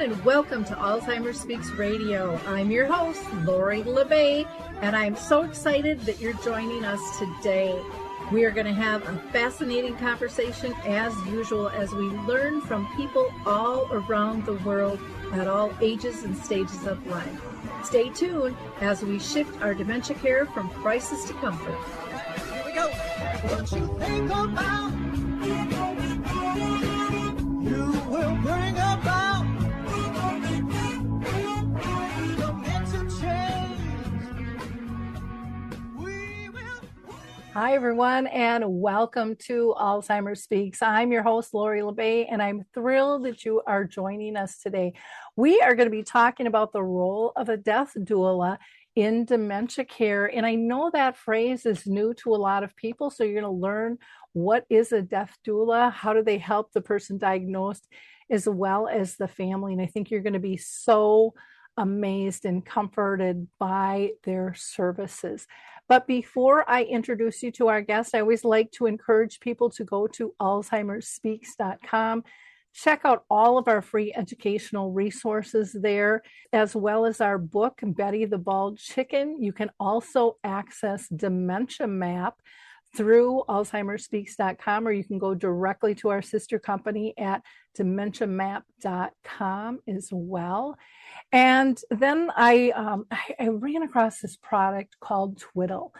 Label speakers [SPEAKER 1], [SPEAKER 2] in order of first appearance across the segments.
[SPEAKER 1] everyone, and welcome to Alzheimer Speaks Radio. I'm your host, Lori Rizzo, and I'm so excited that you're joining us today. We are going to have a fascinating conversation as usual as we learn from people all around the world at all ages and stages of life. Stay tuned as we shift our dementia care from crisis to comfort.
[SPEAKER 2] Here we go. What you think about, you will bring about dementia change. We will.
[SPEAKER 1] Hi, everyone, and welcome to Alzheimer Speaks. I'm your host, Lori Rizzo, and I'm thrilled that you are joining us today. We are going to be talking about the role of a death doula in dementia care. And I know that phrase is new to a lot of people. So you're going to learn what is a death doula, how do they help the person diagnosed, as well as the family. And I think you're going to be so amazed and comforted by their services. But before I introduce you to our guest, I always like to encourage people to go to alzheimerspeaks.com. Check out all of our free educational resources there, as well as our book, Betty the Bald Chicken. You can also access Dementia Map through alzheimerspeaks.com, or you can go directly to our sister company at dementiamap.com as well. And then I ran across this product called Twiddle.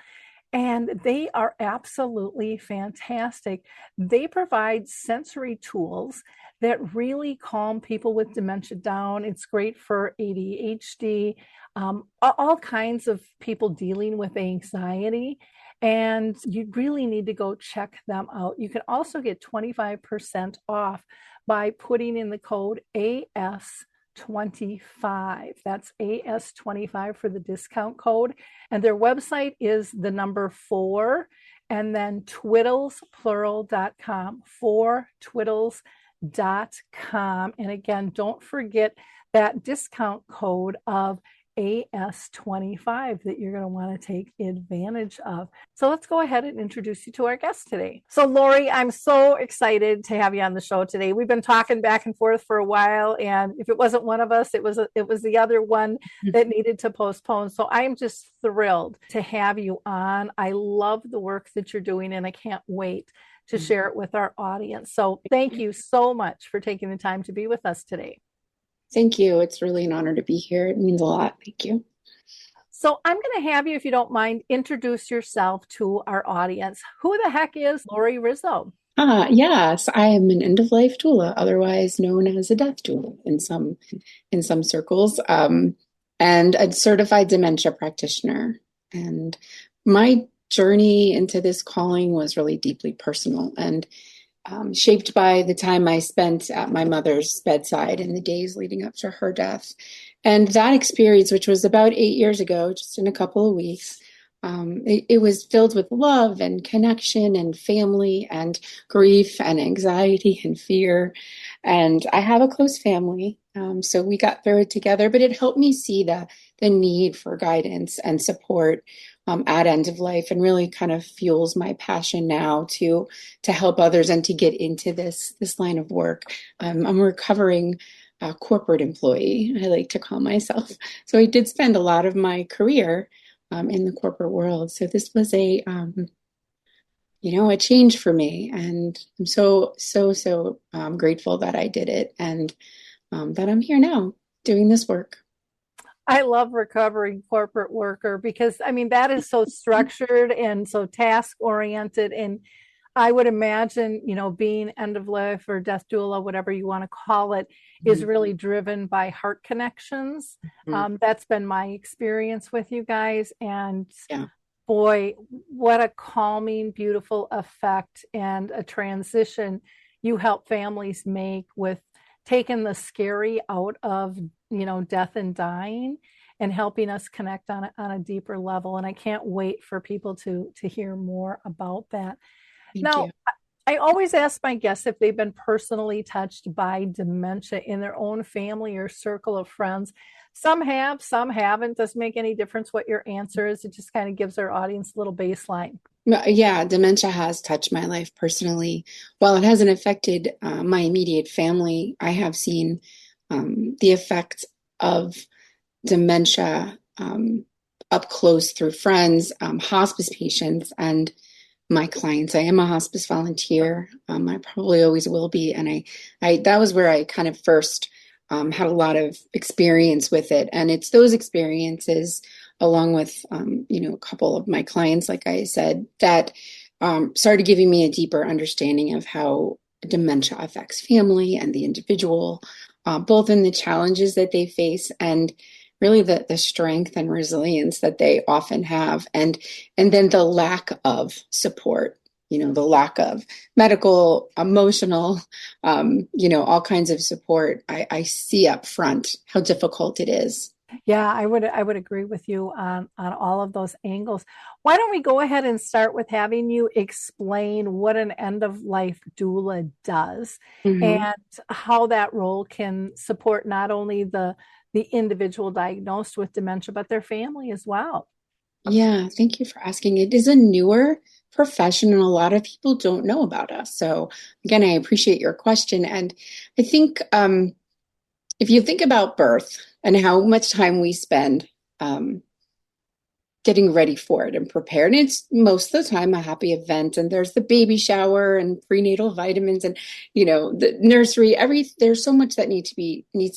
[SPEAKER 1] And they are absolutely fantastic. They provide sensory tools that really calm people with dementia down. It's great for ADHD, all kinds of people dealing with anxiety. And you really need to go check them out. You can also get 25% off by putting in the code AS25. That's AS25 for the discount code. And their website is the number 4 and then twiddlesplural.com, 4twiddles.com. And again, don't forget that discount code of AS25 that you're going to want to take advantage of. So let's go ahead and introduce you to our guest today. So Lori, I'm so excited to have you on the show today. We've been talking back and forth for a while, and if it wasn't one of us, it was the other one that needed to postpone. So I'm just thrilled to have you on. I love the work that you're doing, and I can't wait to share it with our audience. So thank you so much for taking the time to be with us today.
[SPEAKER 3] Thank you. It's really an honor to be here. It means a lot. Thank you.
[SPEAKER 1] So I'm going to have you, if you don't mind, introduce yourself to our audience. Who the heck is Lori Rizzo?
[SPEAKER 3] Yes, I am an end-of-life doula, otherwise known as a death doula in some circles, and a certified dementia practitioner. And my journey into this calling was really deeply personal and shaped by the time I spent at my mother's bedside in the days leading up to her death. And that experience, which was about 8 years ago, just in a couple of weeks, it was filled with love and connection and family and grief and anxiety and fear. And I have a close family, so we got through it together, but it helped me see the need for guidance and support at end of life, and really kind of fuels my passion now to help others and to get into this line of work. I'm a recovering corporate employee, I like to call myself. So I did spend a lot of my career in the corporate world. So this was a change for me, and I'm so grateful that I did it, and that I'm here now doing this work.
[SPEAKER 1] I love recovering corporate worker because, I mean, that is so structured and so task oriented. And I would imagine, being end of life or death doula, whatever you want to call it, is really driven by heart connections. That's been my experience with you guys. And boy, what a calming, beautiful effect and a transition you help families make with taking the scary out of death and dying, and helping us connect on a deeper level. And I can't wait for people to hear more about that.
[SPEAKER 3] Thank you.
[SPEAKER 1] I always ask my guests if they've been personally touched by dementia in their own family or circle of friends. Some have, some haven't. Doesn't make any difference what your answer is. It just kind of gives our audience a little baseline.
[SPEAKER 3] Yeah, dementia has touched my life personally. While it hasn't affected my immediate family, I have seen the effects of dementia up close through friends, hospice patients, and my clients. I am a hospice volunteer. I probably always will be. And I that was where I kind of first had a lot of experience with it. And it's those experiences, along with, a couple of my clients, like I said, that started giving me a deeper understanding of how dementia affects family and the individual, both in the challenges that they face and really the strength and resilience that they often have, and then the lack of support, the lack of medical, emotional, all kinds of support. I see up front how difficult it is.
[SPEAKER 1] Yeah, I would agree with you on all of those angles. Why don't we go ahead and start with having you explain what an end of life doula does
[SPEAKER 3] Mhm.
[SPEAKER 1] and how that role can support not only the individual diagnosed with dementia, but their family as well.
[SPEAKER 3] Yeah, thank you for asking. It is a newer profession and a lot of people don't know about us. So again, I appreciate your question. And I think if you think about birth and how much time we spend um, getting ready for it and prepared, and it's most of the time a happy event. And there's the baby shower and prenatal vitamins and the nursery. There's so much that needs to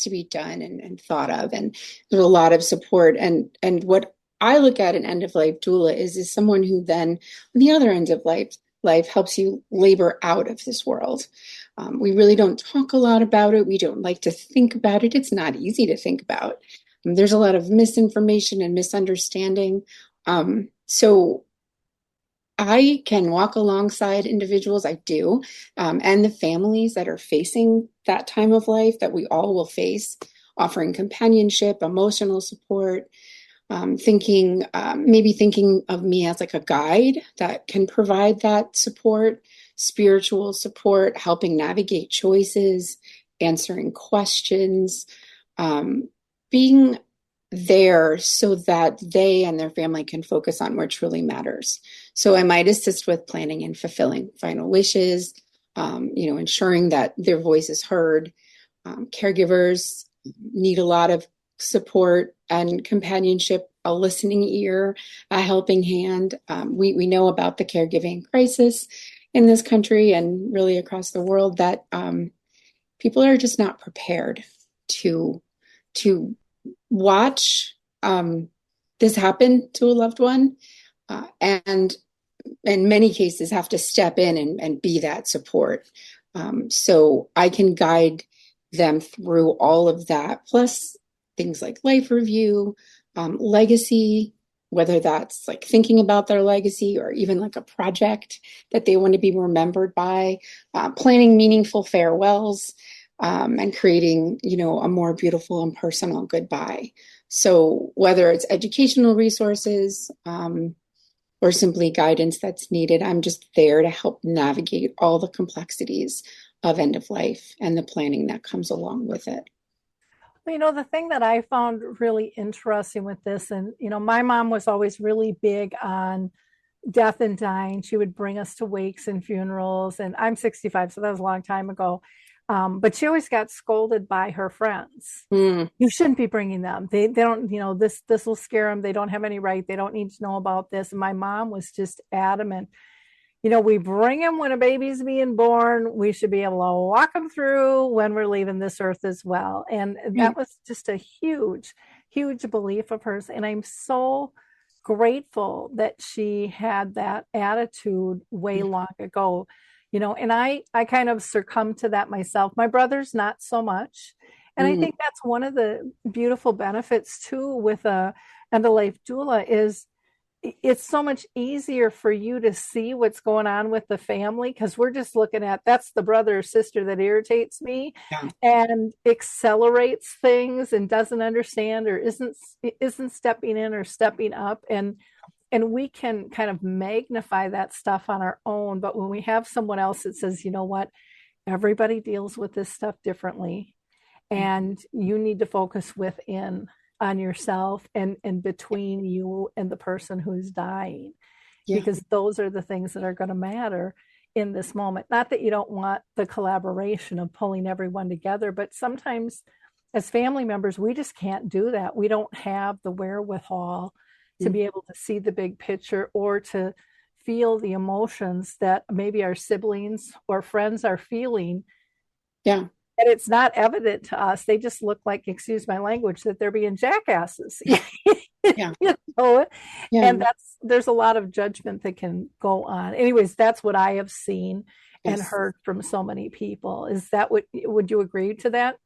[SPEAKER 3] be done and thought of, and there's a lot of support. And what I look at an end of life doula is someone who then on the other end of life helps you labor out of this world. We really don't talk a lot about it. We don't like to think about it. It's not easy to think about. There's a lot of misinformation and misunderstanding. So I can walk alongside individuals, I do, and the families that are facing that time of life that we all will face, offering companionship, emotional support, maybe thinking of me as like a guide that can provide that support, spiritual support, helping navigate choices, answering questions, being there so that they and their family can focus on what truly matters. So I might assist with planning and fulfilling final wishes, ensuring that their voice is heard. Caregivers need a lot of support and companionship, a listening ear, a helping hand. We know about the caregiving crisis in this country and really across the world that people are just not prepared to to watch this happen to a loved one, and in many cases have to step in and be that support. So I can guide them through all of that, plus things like life review, legacy, whether that's like thinking about their legacy or even like a project that they want to be remembered by, planning meaningful farewells, and creating, a more beautiful and personal goodbye. So whether it's educational resources, or simply guidance that's needed, I'm just there to help navigate all the complexities of end of life and the planning that comes along with it.
[SPEAKER 1] Well, the thing that I found really interesting with this, and, my mom was always really big on death and dying. She would bring us to wakes and funerals. And I'm 65, so that was a long time ago. But she always got scolded by her friends.
[SPEAKER 3] Mm,
[SPEAKER 1] You shouldn't be bringing them. They don't, this will scare them. They don't have any right. They don't need to know about this. And my mom was just adamant. We bring them when a baby's being born. We should be able to walk them through when we're leaving this earth as well. And
[SPEAKER 3] right.
[SPEAKER 1] that was just a huge, huge belief of hers. And I'm so grateful that she had that attitude way long ago. And I kind of succumbed to that myself. My brother's not so much. And I
[SPEAKER 3] Mm,
[SPEAKER 1] think that's one of the beautiful benefits too with a end of life doula is it's so much easier for you to see what's going on with the family because we're just looking at that's the brother or sister that irritates me
[SPEAKER 3] yeah.
[SPEAKER 1] and accelerates things and doesn't understand or isn't stepping in or stepping up and we can kind of magnify that stuff on our own. But when we have someone else that says, you know what, everybody deals with this stuff differently and you need to focus within on yourself and between you and the person who's dying
[SPEAKER 3] Yeah.
[SPEAKER 1] because those are the things that are going to matter in this moment. Not that you don't want the collaboration of pulling everyone together, but sometimes as family members, we just can't do that. We don't have the wherewithal to
[SPEAKER 3] Mm.
[SPEAKER 1] be able to see the big picture or to feel the emotions that maybe our siblings or friends are feeling.
[SPEAKER 3] Yeah.
[SPEAKER 1] And it's not evident to us. They just look like, excuse my language, that they're being jackasses.
[SPEAKER 3] Yeah.
[SPEAKER 1] You know?
[SPEAKER 3] Yeah.
[SPEAKER 1] And there's a lot of judgment that can go on. Anyways, that's what I have seen and
[SPEAKER 3] Yes.
[SPEAKER 1] heard from so many people. Is that what, would you agree to that?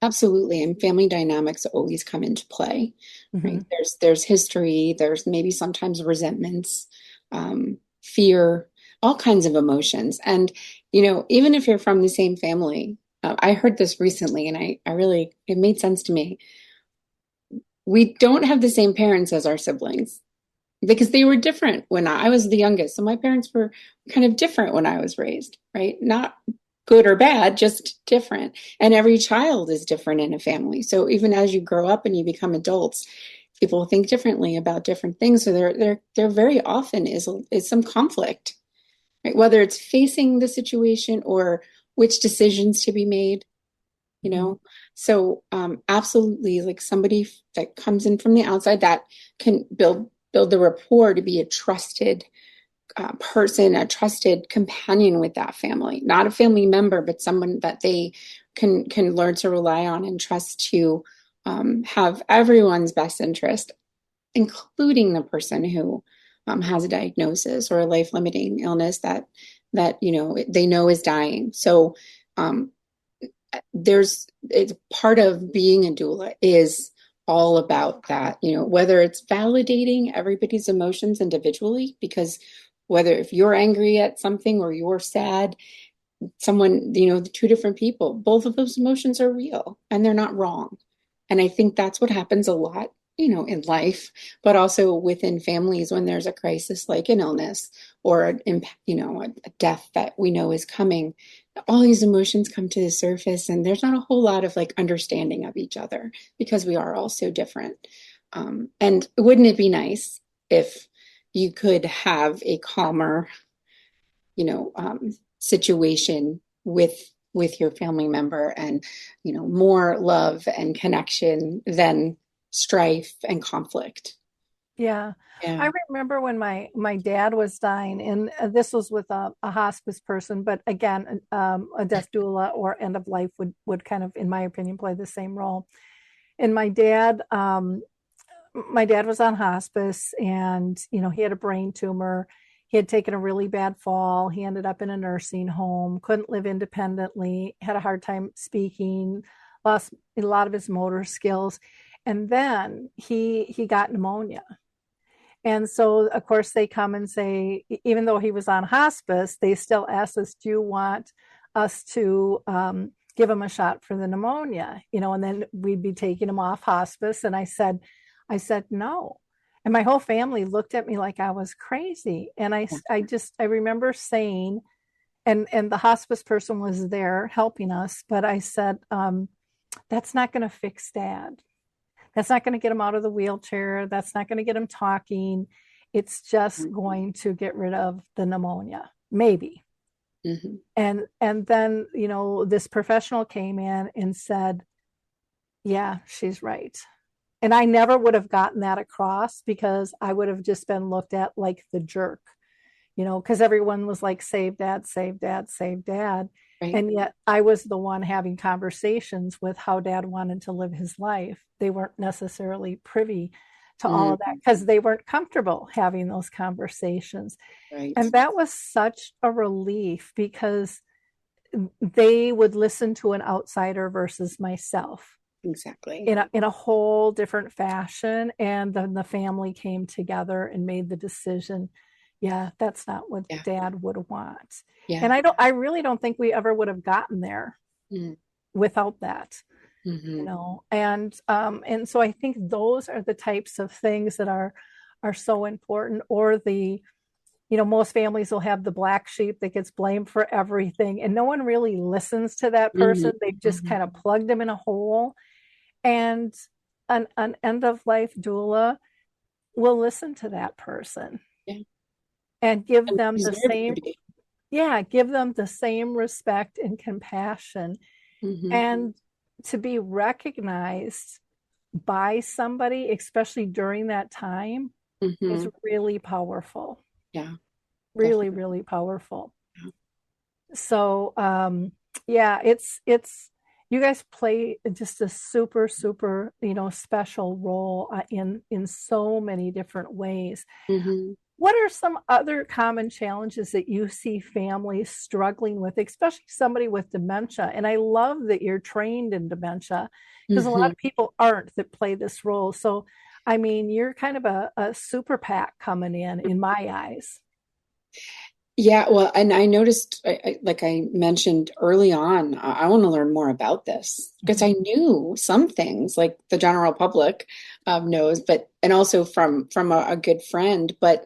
[SPEAKER 3] Absolutely. And family dynamics always come into play,
[SPEAKER 1] Mm-hmm.
[SPEAKER 3] right? There's history, there's maybe sometimes resentments, fear, all kinds of emotions. And, even if you're from the same family, I heard this recently and I really, it made sense to me. We don't have the same parents as our siblings because they were different when I was the youngest. So my parents were kind of different when I was raised, right? Not good or bad, just different. And every child is different in a family. So even as you grow up and you become adults, people think differently about different things. So there very often is some conflict, right? Whether it's facing the situation or which decisions to be made, you
[SPEAKER 1] Mm-hmm.
[SPEAKER 3] know. So absolutely, like somebody that comes in from the outside that can build the rapport to be a trusted person, a trusted companion with that family, not a family member, but someone that they can learn to rely on and trust to have everyone's best interest, including the person who has a diagnosis or a life-limiting illness that they know is dying. So um, it's part of being a doula is all about that, whether it's validating everybody's emotions individually, because whether if you're angry at something or you're sad, someone, the two different people, both of those emotions are real and they're not wrong. And I think that's what happens a lot, in life, but also within families when there's a crisis like an illness or a death that we know is coming. All these emotions come to the surface, and there's not a whole lot of like understanding of each other because we are all so different. And wouldn't it be nice if you could have a calmer, situation with your family member, and more love and connection than strife and conflict.
[SPEAKER 1] Yeah.
[SPEAKER 3] Yeah.
[SPEAKER 1] I remember when my dad was dying, and this was with a hospice person, but again, a death doula or end of life would kind of, in my opinion, play the same role. And my dad was on hospice, and he had a brain tumor. He had taken a really bad fall. He ended up in a nursing home, couldn't live independently, had a hard time speaking, lost a lot of his motor skills. And then he got pneumonia. And so, of course, they come and say, even though he was on hospice, they still ask us, do you want us to give him a shot for the pneumonia? And then we'd be taking him off hospice. And I said, no. And my whole family looked at me like I was crazy. And I remember saying, and the hospice person was there helping us, but I said, that's not going to fix dad. That's not going to get him out of the wheelchair. That's not going to get him talking. It's just going to get rid of the pneumonia, maybe.
[SPEAKER 3] Mm-hmm.
[SPEAKER 1] And then, this professional came in and said, yeah, she's right. And I never would have gotten that across because I would have just been looked at like the jerk, because everyone was like, save dad, save dad, save dad.
[SPEAKER 3] Right.
[SPEAKER 1] And yet I was the one having conversations with how dad wanted to live his life. They weren't necessarily privy to all of that because they weren't comfortable having those conversations.
[SPEAKER 3] Right.
[SPEAKER 1] And that was such a relief because they would listen to an outsider versus myself
[SPEAKER 3] Exactly.
[SPEAKER 1] in a whole different fashion. And then the family came together and made the decision. Yeah, that's not what
[SPEAKER 3] Yeah.
[SPEAKER 1] dad would want.
[SPEAKER 3] Yeah.
[SPEAKER 1] And I really don't think we ever would have gotten there without that,
[SPEAKER 3] Mm-hmm.
[SPEAKER 1] and so I think those are the types of things that are so important. Or most families will have the black sheep that gets blamed for everything, and no one really listens to that person. They've just
[SPEAKER 3] Mm-hmm.
[SPEAKER 1] kind of plugged them in a hole. And an end of life doula will listen to that person
[SPEAKER 3] Yeah.
[SPEAKER 1] and give
[SPEAKER 3] And
[SPEAKER 1] them the
[SPEAKER 3] deserve to
[SPEAKER 1] same,
[SPEAKER 3] be.
[SPEAKER 1] yeah, give them the same respect and compassion.
[SPEAKER 3] Mm-hmm.
[SPEAKER 1] And to be recognized by somebody, especially during that time, is
[SPEAKER 3] Hmm.
[SPEAKER 1] really powerful.
[SPEAKER 3] Yeah,
[SPEAKER 1] Really,
[SPEAKER 3] definitely.
[SPEAKER 1] really powerful. So yeah, it's you guys play just a super, super, special role in so many different ways.
[SPEAKER 3] Hmm.
[SPEAKER 1] What are some other common challenges that you see families struggling with, especially somebody with dementia? And I love that you're trained in dementia because a lot
[SPEAKER 3] Hmm.
[SPEAKER 1] of people aren't that play this role. So, I mean, you're kind of a super pack coming in my eyes.
[SPEAKER 3] Yeah, well, and I noticed, like I mentioned early on, I want to learn more about this because
[SPEAKER 1] Mhm.
[SPEAKER 3] I knew some things, like the general public knows, but and also from a good friend, but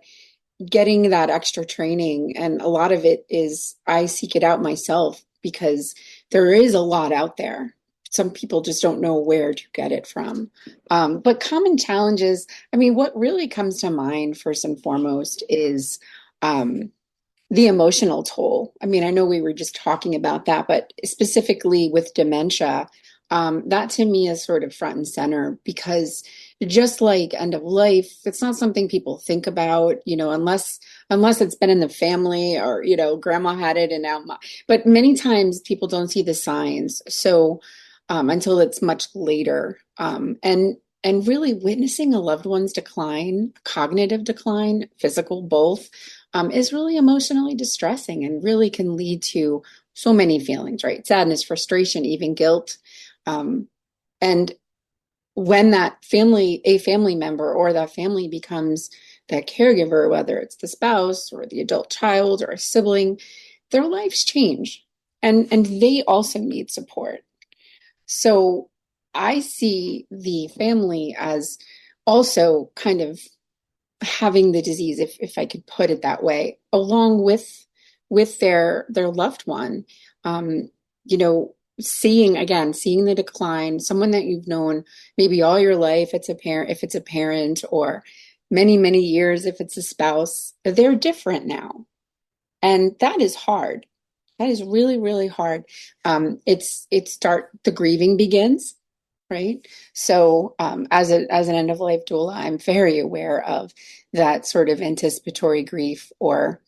[SPEAKER 3] getting that extra training, and a lot of it is I seek it out myself because there is a lot out there. Some people just don't know where to get it from. But common challenges, I mean, what really comes to mind first and foremost is um, the emotional toll. I mean, I know we were just talking about that, but specifically with dementia, that to me is sort of front and center because just like end of life, it's not something people think about, unless it's been in the family or, grandma had it and now, but many times people don't see the signs. So, until it's much later. And really witnessing a loved one's decline, cognitive decline, physical, both is really emotionally distressing and really can lead to so many feelings, right? Sadness, frustration, even guilt. Um, and when a family member or that family becomes that caregiver, whether it's the spouse or the adult child or a sibling, their lives change. And they also need support. So I see the family as also kind of having the disease, if I could put it that way, along with their loved one. Um, seeing the decline, someone that you've known maybe all your life, it's a parent, if it's a parent, or many, many years, if it's a spouse, they're different now. And that is hard. That is really, really hard. The grieving begins, right? So, as an end of life doula, I'm very aware of that sort of anticipatory grief, or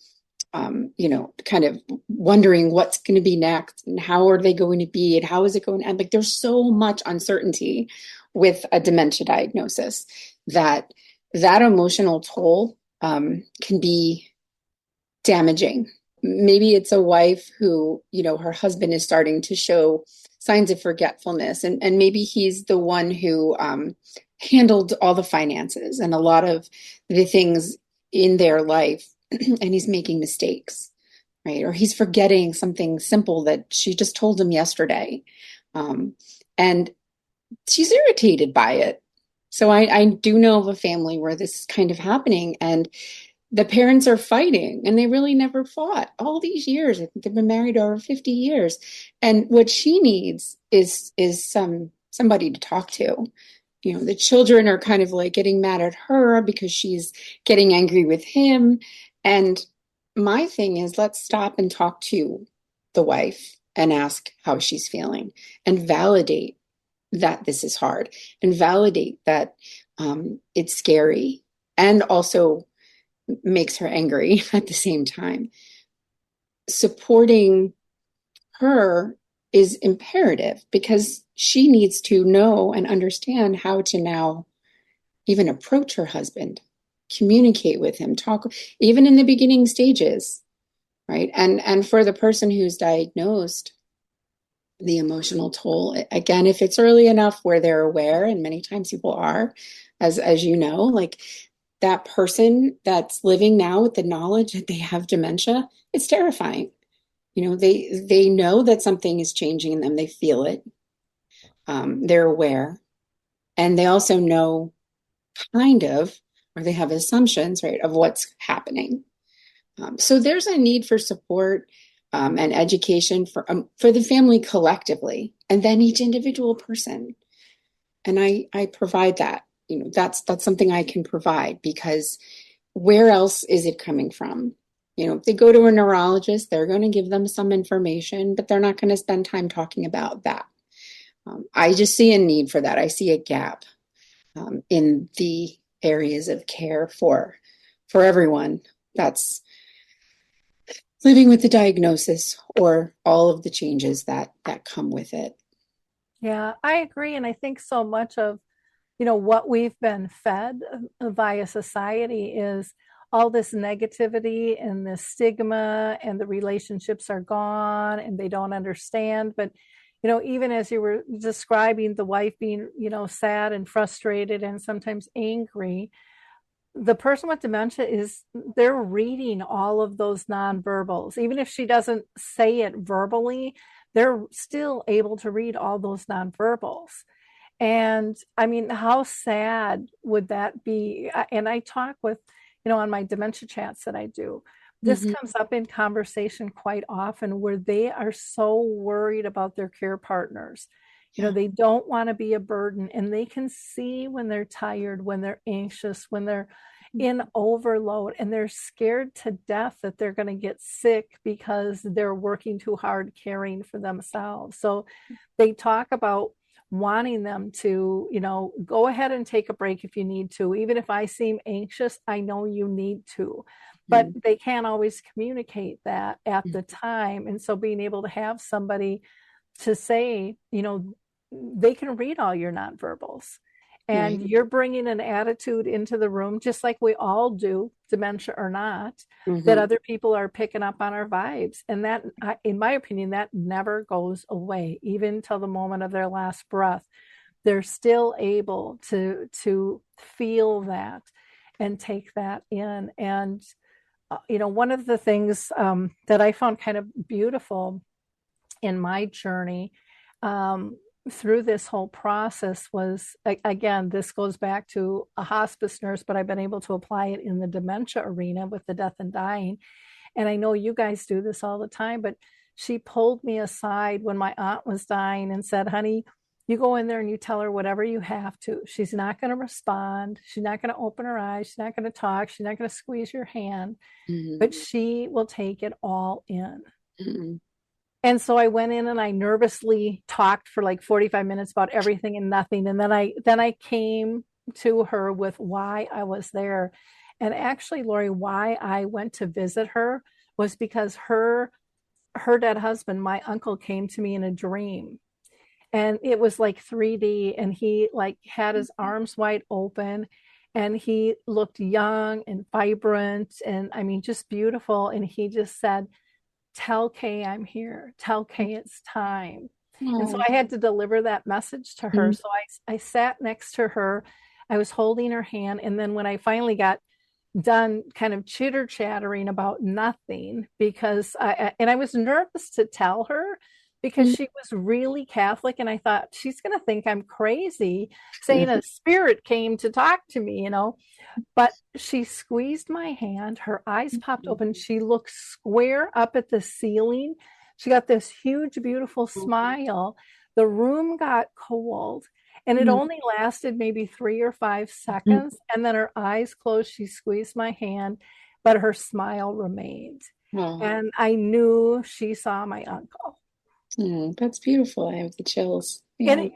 [SPEAKER 3] kind of wondering what's going to be next and how are they going to be and how is it going to end. Like, there's so much uncertainty with a dementia diagnosis that emotional toll can be damaging. Maybe it's a wife who, her husband is starting to show signs of forgetfulness, and maybe he's the one who handled all the finances and a lot of the things in their life, and he's making mistakes, right? Or he's forgetting something simple that she just told him yesterday. And she's irritated by it. So I do know of a family where this is kind of happening, and the parents are fighting, and they really never fought all these years. I think they've been married over 50 years. And what she needs is somebody to talk to. The children are kind of like getting mad at her because she's getting angry with him. And my thing is, let's stop and talk to the wife and ask how she's feeling and validate that this is hard and validate that it's scary and also makes her angry at the same time. Supporting her is imperative because she needs to know and understand how to now even approach her husband, communicate with him, talk, even in the beginning stages, right? And for the person who's diagnosed, the emotional toll, again, if it's early enough where they're aware, and many times people are, as you know, like that person that's living now with the knowledge that they have dementia, it's terrifying. They know that something is changing in them. They feel it. They're aware, and they also know kind of, or they have assumptions, right, of what's happening. So there's a need for support and education for the family collectively, and then each individual person. And I provide that. That's something I can provide because where else is it coming from? If they go to a neurologist, they're going to give them some information, but they're not going to spend time talking about that. I just see a need for that. I see a gap in the areas of care for everyone that's living with the diagnosis or all of the changes that come with it.
[SPEAKER 1] Yeah, I agree. And I think so much of, what we've been fed via society is all this negativity and this stigma, and the relationships are gone and they don't understand. But, even as you were describing the wife being, sad and frustrated and sometimes angry, the person with dementia is they're reading all of those nonverbals. Even if she doesn't say it verbally, they're still able to read all those nonverbals. And I mean, how sad would that be? And I talk with, on my dementia chats that I do, this
[SPEAKER 3] Mhm.
[SPEAKER 1] comes up in conversation quite often where they are so worried about their care partners.
[SPEAKER 3] Yeah.
[SPEAKER 1] They don't want to be a burden, and they can see when they're tired, when they're anxious, when they're in overload, and they're scared to death that they're going to get sick because they're working too hard caring for themselves. So they talk about wanting them to, go ahead and take a break if you need to. Even if I seem anxious, I know you need to. But
[SPEAKER 3] Mhm.
[SPEAKER 1] they can't always communicate that at the time. And so being able to have somebody to say, they can read all your nonverbals. And
[SPEAKER 3] Right.
[SPEAKER 1] you're bringing an attitude into the room, just like we all do, dementia or not, that
[SPEAKER 3] Hmm.
[SPEAKER 1] other people are picking up on our vibes. And that, in my opinion, that never goes away, even till the moment of their last breath. They're still able to feel that and take that in. And, one of the things that I found kind of beautiful in my journey through this whole process was, again, this goes back to a hospice nurse, but I've been able to apply it in the dementia arena with the death and dying. And I know you guys do this all the time, but she pulled me aside when my aunt was dying and said, honey, you go in there and you tell her whatever you have to. She's not going to respond. She's not going to open her eyes. She's not going to talk. She's not going to squeeze your hand,
[SPEAKER 3] Hmm.
[SPEAKER 1] but she will take it all in.
[SPEAKER 3] Hmm.
[SPEAKER 1] And so I went in and I nervously talked for like 45 minutes about everything and nothing. And then I came to her with why I was there. And actually, Lori, why I went to visit her was because her dead husband, my uncle, came to me in a dream. And it was like 3D, and he like had his arms wide open, and he looked young and vibrant, and I mean just beautiful. And he just said, tell Kay I'm here. Tell Kay it's time. And so
[SPEAKER 3] Oh.
[SPEAKER 1] I had to deliver that message to her.
[SPEAKER 3] Mhm.
[SPEAKER 1] So I sat next to her. I was holding her hand. And then when I finally got done kind of chitter chattering about nothing, because I was nervous to tell her because she was really Catholic. And I thought she's going to think I'm crazy saying a spirit came to talk to me. But she squeezed my hand, her eyes popped open. She looked square up at the ceiling. She got this huge, beautiful smile. The room got cold, and it only lasted maybe 3 or 5 seconds. And then her eyes closed. She squeezed my hand, but her smile remained.
[SPEAKER 3] Oh.
[SPEAKER 1] And I knew she saw my uncle.
[SPEAKER 3] Oh, that's beautiful. I have the chills. Yeah.
[SPEAKER 1] And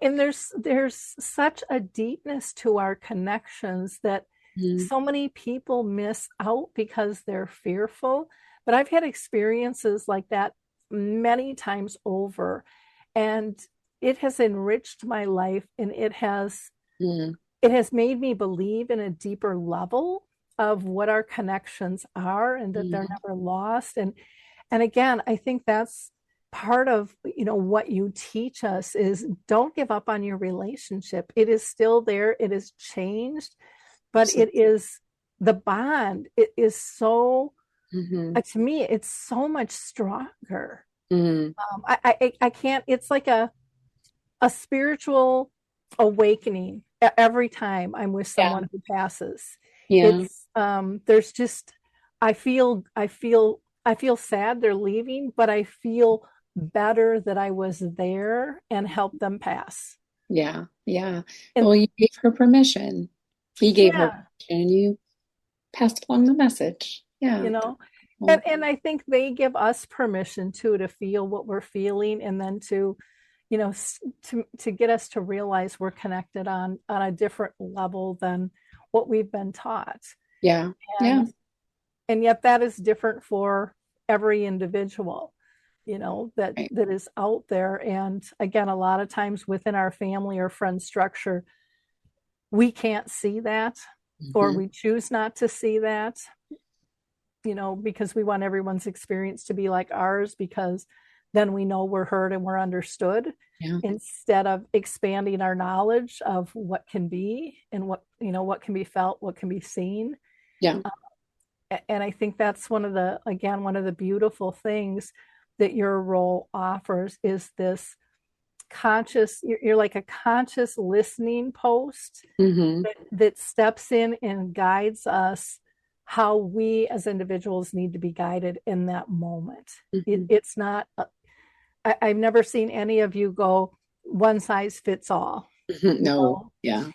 [SPEAKER 1] and there's such a deepness to our connections that
[SPEAKER 3] Mhm.
[SPEAKER 1] so many people miss out because they're fearful. But I've had experiences like that many times over, and it has enriched my life, and
[SPEAKER 3] Mhm.
[SPEAKER 1] it has made me believe in a deeper level of what our connections are, and that they're
[SPEAKER 3] Mhm.
[SPEAKER 1] never lost. And again, I think that's part of what you teach us is don't give up on your relationship. It is still there. It is changed, but
[SPEAKER 3] So,
[SPEAKER 1] it is the bond. It is so
[SPEAKER 3] mhm.
[SPEAKER 1] to me, it's so much stronger.
[SPEAKER 3] Mhm.
[SPEAKER 1] I can't. It's like a spiritual awakening every time I'm with
[SPEAKER 3] Yeah.
[SPEAKER 1] someone who passes.
[SPEAKER 3] Yeah.
[SPEAKER 1] It's there's just I feel sad they're leaving, but I feel better that I was there and helped them pass.
[SPEAKER 3] Yeah. Yeah.
[SPEAKER 1] And
[SPEAKER 3] Well, you gave her permission. He gave her
[SPEAKER 1] yeah,
[SPEAKER 3] permission, and you passed along the message.
[SPEAKER 1] you
[SPEAKER 3] Yeah.
[SPEAKER 1] know, and
[SPEAKER 3] Well,
[SPEAKER 1] and I think they give us permission too to feel what we're feeling, and then to to get us to realize we're connected on a different level than what we've been taught.
[SPEAKER 3] Yeah.
[SPEAKER 1] And
[SPEAKER 3] Yeah.
[SPEAKER 1] yet that is different for every individual,
[SPEAKER 3] Right.
[SPEAKER 1] that is out there. And again, a lot of times within our family or friend structure, we can't see that, or
[SPEAKER 3] Hmm.
[SPEAKER 1] we choose not to see that, because we want everyone's experience to be like ours, because then we know we're heard and we're understood,
[SPEAKER 3] Yeah.
[SPEAKER 1] instead of expanding our knowledge of what can be, and what can be felt, what can be seen.
[SPEAKER 3] Yeah.
[SPEAKER 1] And I think that's one of the beautiful things that your role offers, is this conscious, you're like a conscious listening post
[SPEAKER 3] Hmm.
[SPEAKER 1] that steps in and guides us how we as individuals need to be guided in that moment.
[SPEAKER 3] Hmm.
[SPEAKER 1] It's not, I've never seen any of you go one size fits all, you
[SPEAKER 3] No.
[SPEAKER 1] know,
[SPEAKER 3] Yeah.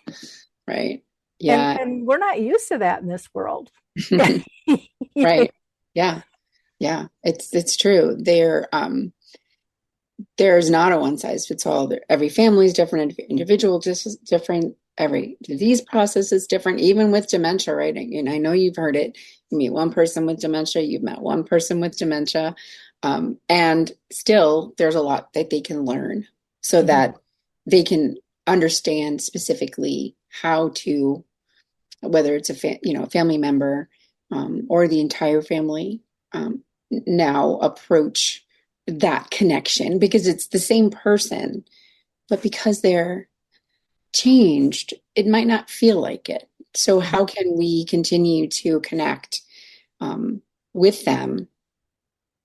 [SPEAKER 3] Right.
[SPEAKER 1] and
[SPEAKER 3] Yeah.
[SPEAKER 1] we're not used to that in this world.
[SPEAKER 3] Right. Yeah. Yeah. It's true. There's not a one size fits all. Every family is different, every individual just is different, every disease process is different, even with dementia, right? And I know you've heard it. You meet one person with dementia, you've met one person with dementia, and still there's a lot that they can learn so
[SPEAKER 1] Mhm.
[SPEAKER 3] that they can understand specifically how to, whether it's a family member, or the entire family, now approach that connection, because it's the same person, but because they're changed, it might not feel like it. So how can we continue to connect, um, with them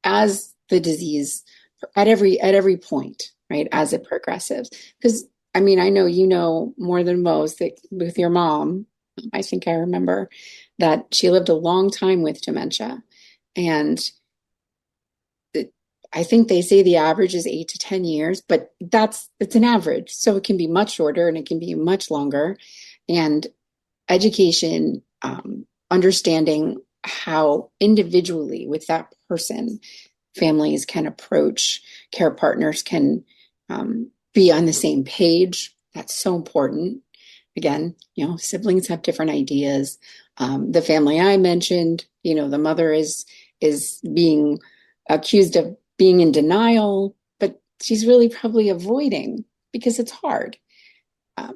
[SPEAKER 3] as the disease, at every point, right, as it progresses? Because I mean, I know you know more than most that with your mom, I think I remember that she lived a long time with dementia, and I think they say the average is 8 to 10 years, but it's an average. So it can be much shorter and it can be much longer. And education, understanding how individually with that person, families can approach, care partners can, be on the same page. That's so important. Again, siblings have different ideas. The family I mentioned, the mother is being accused of being in denial, but she's really probably avoiding because it's hard.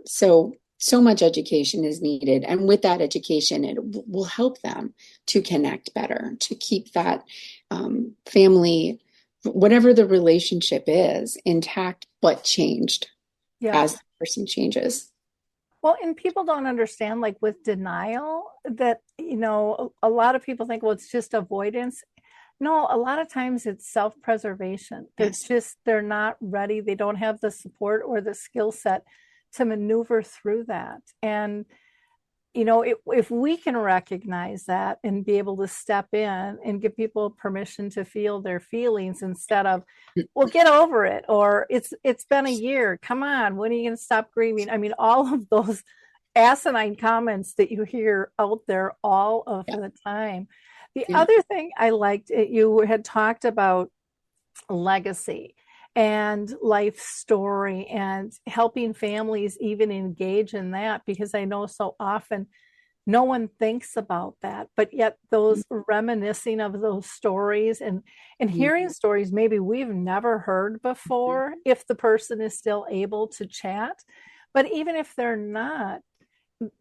[SPEAKER 3] So much education is needed. And with that education, it will help them to connect better, to keep that, family, whatever the relationship is, intact, but changed
[SPEAKER 1] Yeah.
[SPEAKER 3] as the person changes.
[SPEAKER 1] Well, and people don't understand, like with denial, that, a lot of people think, well, it's just avoidance. No, a lot of times it's self-preservation.
[SPEAKER 3] Yes.
[SPEAKER 1] They're not ready. They don't have the support or the skill set to maneuver through that. And, if we can recognize that and be able to step in and give people permission to feel their feelings, instead of, well, get over it, or it's been a year, come on, when are you going to stop grieving? I mean, all of those asinine comments that you hear out there all of
[SPEAKER 3] Yeah.
[SPEAKER 1] the time. The
[SPEAKER 3] Yeah.
[SPEAKER 1] other thing I liked, you had talked about legacy and life story, and helping families even engage in that, because I know so often no one thinks about that, but yet those reminiscing of those stories, and hearing
[SPEAKER 3] Mhm.
[SPEAKER 1] stories maybe we've never heard before, if the person is still able to chat. But even if they're not,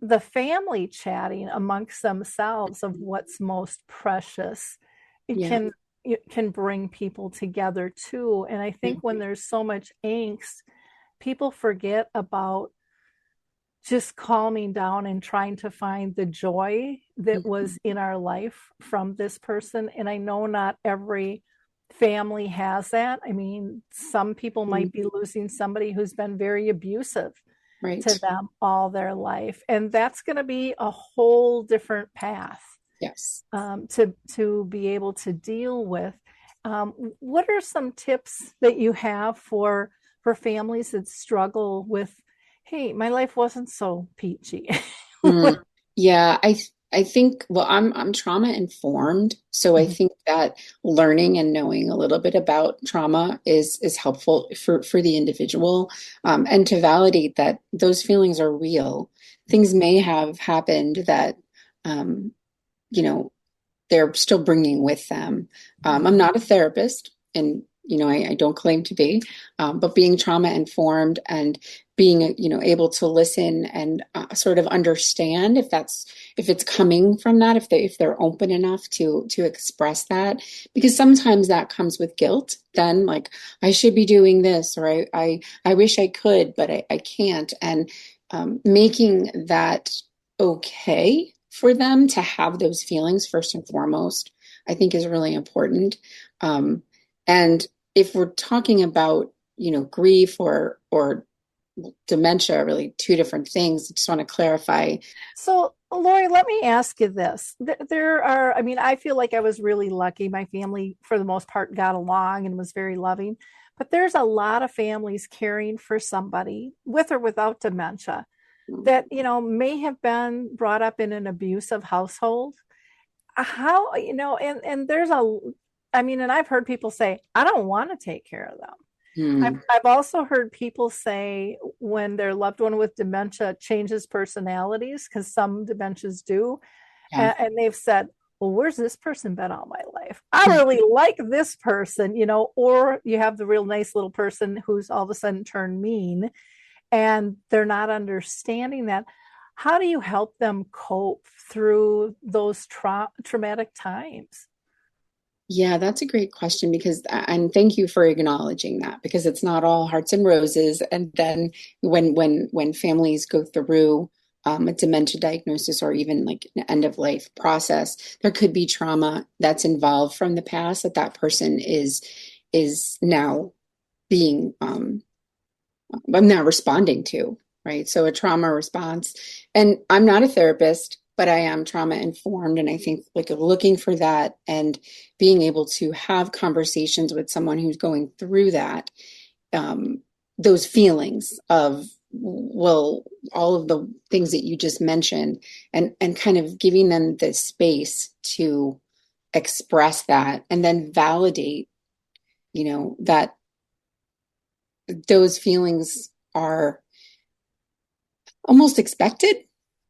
[SPEAKER 1] the family chatting amongst themselves of what's most precious,
[SPEAKER 3] Yeah.
[SPEAKER 1] it can bring people together too. And I
[SPEAKER 3] Yeah.
[SPEAKER 1] think when there's so much angst, people forget about just calming down and trying to find the joy that was
[SPEAKER 3] Mhm.
[SPEAKER 1] in our life from this person. And I know not every family has that. I mean, some people
[SPEAKER 3] Mhm.
[SPEAKER 1] might be losing somebody who's been very abusive to
[SPEAKER 3] Right.
[SPEAKER 1] them all their life, and that's going to be a whole different path,
[SPEAKER 3] Yes.
[SPEAKER 1] to be able to deal with. What are some tips that you have for families that struggle with, hey, my life wasn't so peachy?
[SPEAKER 3] Mm. Yeah. I think, well, I'm trauma informed, so I
[SPEAKER 1] Mhm.
[SPEAKER 3] think that learning and knowing a little bit about trauma is helpful for the individual, and to validate that those feelings are real. Things may have happened that, um, you know, they're still bringing with them. I'm not a therapist, and I don't claim to be, but being trauma informed and being able to listen and sort of understand if it's coming from that, if they're open enough to express that, because sometimes that comes with guilt. Then, like, I should be doing this, or I wish I could, but I can't, and making that okay for them to have those feelings first and foremost, I think is really important. Um, and if we're talking about, grief or dementia, really two different things. I just want to clarify.
[SPEAKER 1] So, Lori, let me ask you this. There are, I mean, I feel like I was really lucky. My family, for the most part, got along and was very loving. But there's a lot of families caring for somebody with or without dementia that, may have been brought up in an abusive household. How, and I mean, and I've heard people say, I don't want to take care of them.
[SPEAKER 3] Hmm.
[SPEAKER 1] I've also heard people say when their loved one with dementia changes personalities, because some dementias do,
[SPEAKER 3] Yeah.
[SPEAKER 1] and they've said, well, where's this person been all my life? I really like this person, or you have the real nice little person who's all of a sudden turned mean and they're not understanding that. How do you help them cope through those traumatic times?
[SPEAKER 3] Yeah, that's a great question and thank you for acknowledging that, because it's not all hearts and roses. And then when families go through a dementia diagnosis or even like an end of life process, there could be trauma that's involved from the past that person is now being I'm now responding to, right? So a trauma response. And I'm not a therapist, but I am trauma informed. And I think like looking for that and being able to have conversations with someone who's going through that, um, those feelings of, well, all of the things that you just mentioned, and kind of giving them the space to express that and then validate, that those feelings are almost expected.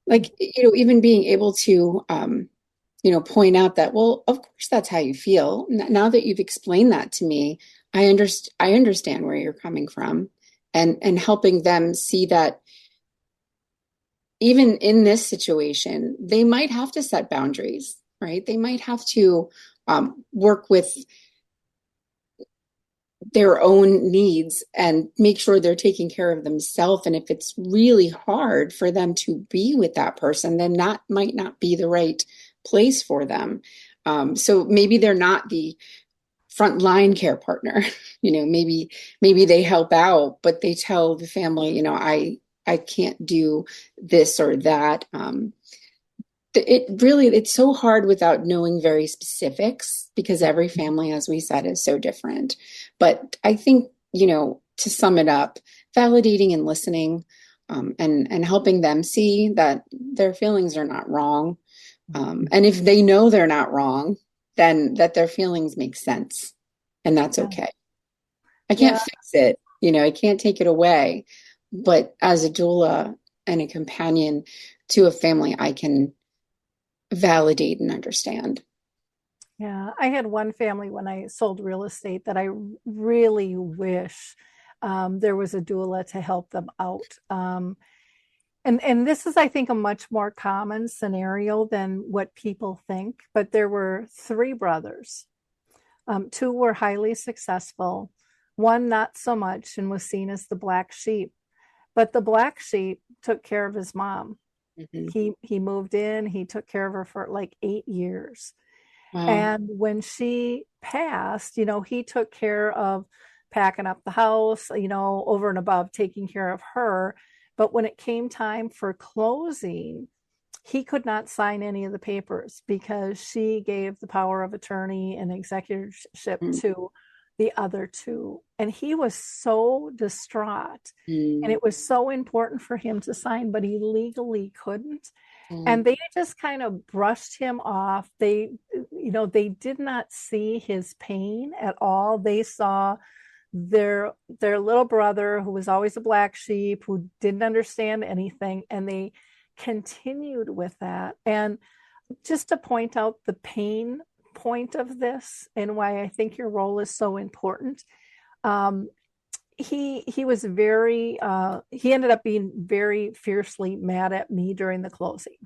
[SPEAKER 3] Like, even being able to, point out that, well, of course, that's how you feel. Now that you've explained that to me, I understand where you're coming from, and helping them see that even in this situation, they might have to set boundaries, right? They might have to work with their own needs and make sure they're taking care of themselves. And if it's really hard for them to be with that person, then that might not be the right place for them. So maybe they're not the frontline care partner. Maybe they help out, but they tell the family, I can't do this or that. It's so hard without knowing very specifics, because every family, as we said, is so different. But I think, to sum it up, validating and listening, and helping them see that their feelings are not wrong. And if they know they're not wrong, then that their feelings make sense, and that's
[SPEAKER 1] Yeah.
[SPEAKER 3] okay. I can't
[SPEAKER 1] Yeah.
[SPEAKER 3] fix it, I can't take it away. But as a doula and a companion to a family, I can validate and understand.
[SPEAKER 1] Yeah, I had one family when I sold real estate that I really wish there was a doula to help them out. And this is, I think, a much more common scenario than what people think. But there were three brothers. Two were highly successful, one not so much and was seen as the black sheep. But the black sheep took care of his mom.
[SPEAKER 3] Mhm.
[SPEAKER 1] He moved in, he took care of her for like 8 years.
[SPEAKER 3] Wow.
[SPEAKER 1] And when she passed, he took care of packing up the house, over and above taking care of her. But when it came time for closing, he could not sign any of the papers because she gave the power of attorney and executorship to the other two. And he was so distraught. And
[SPEAKER 3] Mm-hmm.
[SPEAKER 1] it was so important for him to sign, but he legally couldn't. And they just kind of brushed him off. They did not see his pain at all. They saw their little brother, who was always a black sheep, who didn't understand anything, and they continued with that. And just to point out the pain point of this and why I think your role is so important. He was very he ended up being very fiercely mad at me during the closing,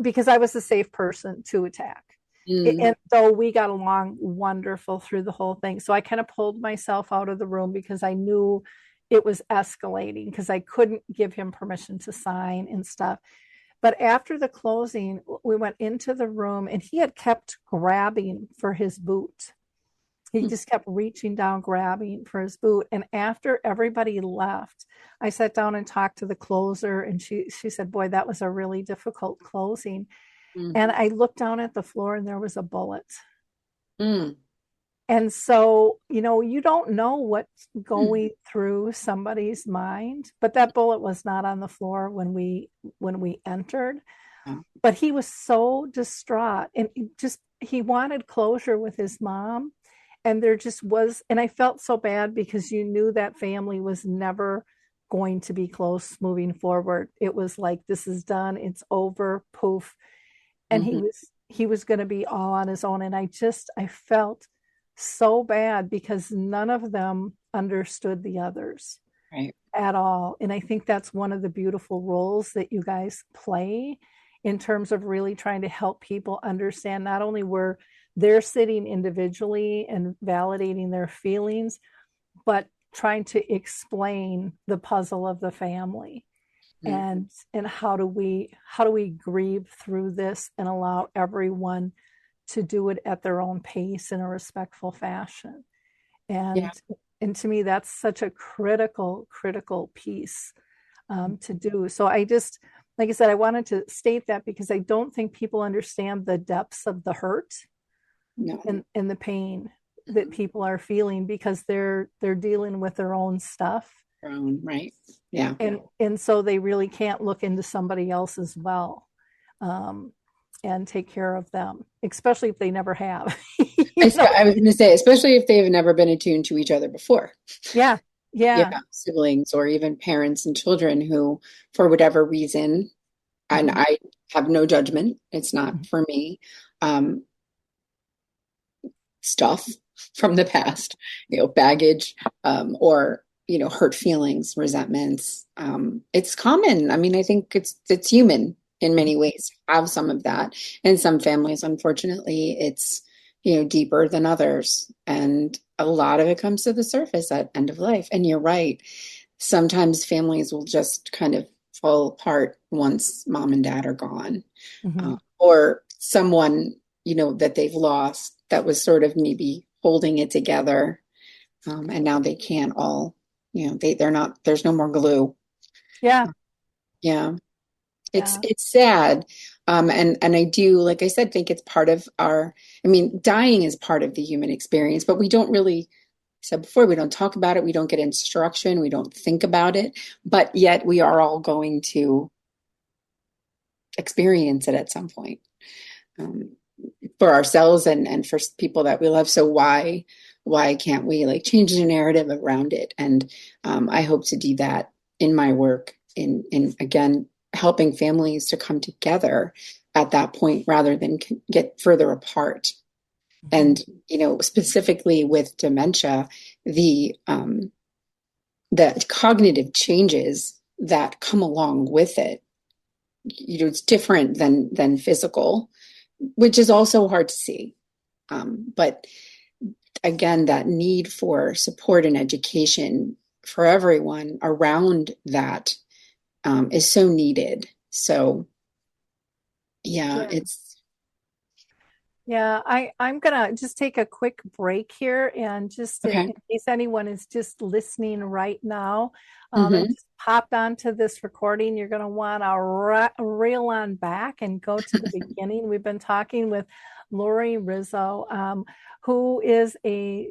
[SPEAKER 1] because I was a safe person to attack. And so we got along wonderful through the whole thing. So I kind of pulled myself out of the room because I knew it was escalating, because I couldn't give him permission to sign and stuff. But after the closing, we went into the room and he had kept grabbing for his boot. He just kept reaching down, grabbing for his boot. And after everybody left, I sat down and talked to the closer, and she said, boy, that was a really difficult closing. And I looked down at the floor and there was a bullet. And so, you don't know what's going through somebody's mind, but that bullet was not on the floor when we entered. But he was so distraught, and he wanted closure with his mom. And there just was, and I felt so bad, because you knew that family was never going to be close moving forward. It was like, this is done, it's over, poof. And he was going to be all on his own. And I felt so bad, because none of them understood the others at all. And I think that's one of the beautiful roles that you guys play, in terms of really trying to help people understand not only where they're sitting individually and validating their feelings, but trying to explain the puzzle of the family. And how do we grieve through this and allow everyone to do it at their own pace in a respectful fashion. And to me, that's such a critical piece to do. So I just, like I said, I wanted to state that, because I don't think people understand the depths of the hurt and the pain that people are feeling, because they're dealing with their own stuff.
[SPEAKER 3] Right. Yeah.
[SPEAKER 1] And so they really can't look into somebody else's well, and take care of them, especially if they never have.
[SPEAKER 3] I was going to say, especially if they've never been attuned to each other before.
[SPEAKER 1] Yeah.
[SPEAKER 3] Siblings, or even parents and children who, for whatever reason, and I have no judgment, it's not for me, stuff from the past, baggage, or hurt feelings, resentments. It's common. I mean, I think it's human in many ways to have some of that. In some families, unfortunately, it's deeper than others, and a lot of it comes to the surface at end of life. And you're right. Sometimes families will just kind of fall apart once mom and dad are gone, or someone that they've lost that was sort of maybe holding it together, and now they can't all. They're not, there's no more glue.
[SPEAKER 1] Yeah.
[SPEAKER 3] It's sad. And I do, like I said, think it's part of dying is part of the human experience, but we don't really, said before, we don't talk about it. We don't get instruction. We don't think about it, but yet we are all going to experience it at some point, for ourselves and for people that we love. So why can't we change the narrative around it? And I hope to do that in my work, in again, helping families to come together at that point rather than get further apart. And, specifically with dementia, the cognitive changes that come along with it, it's different than physical, which is also hard to see. But again, that need for support and education for everyone around that is so needed. So,
[SPEAKER 1] I'm going to just take a quick break here, and just in case anyone is just listening right now, and just popped onto this recording, you're going to want to reel on back and go to the beginning. We've been talking with Lori Rizzo, who is a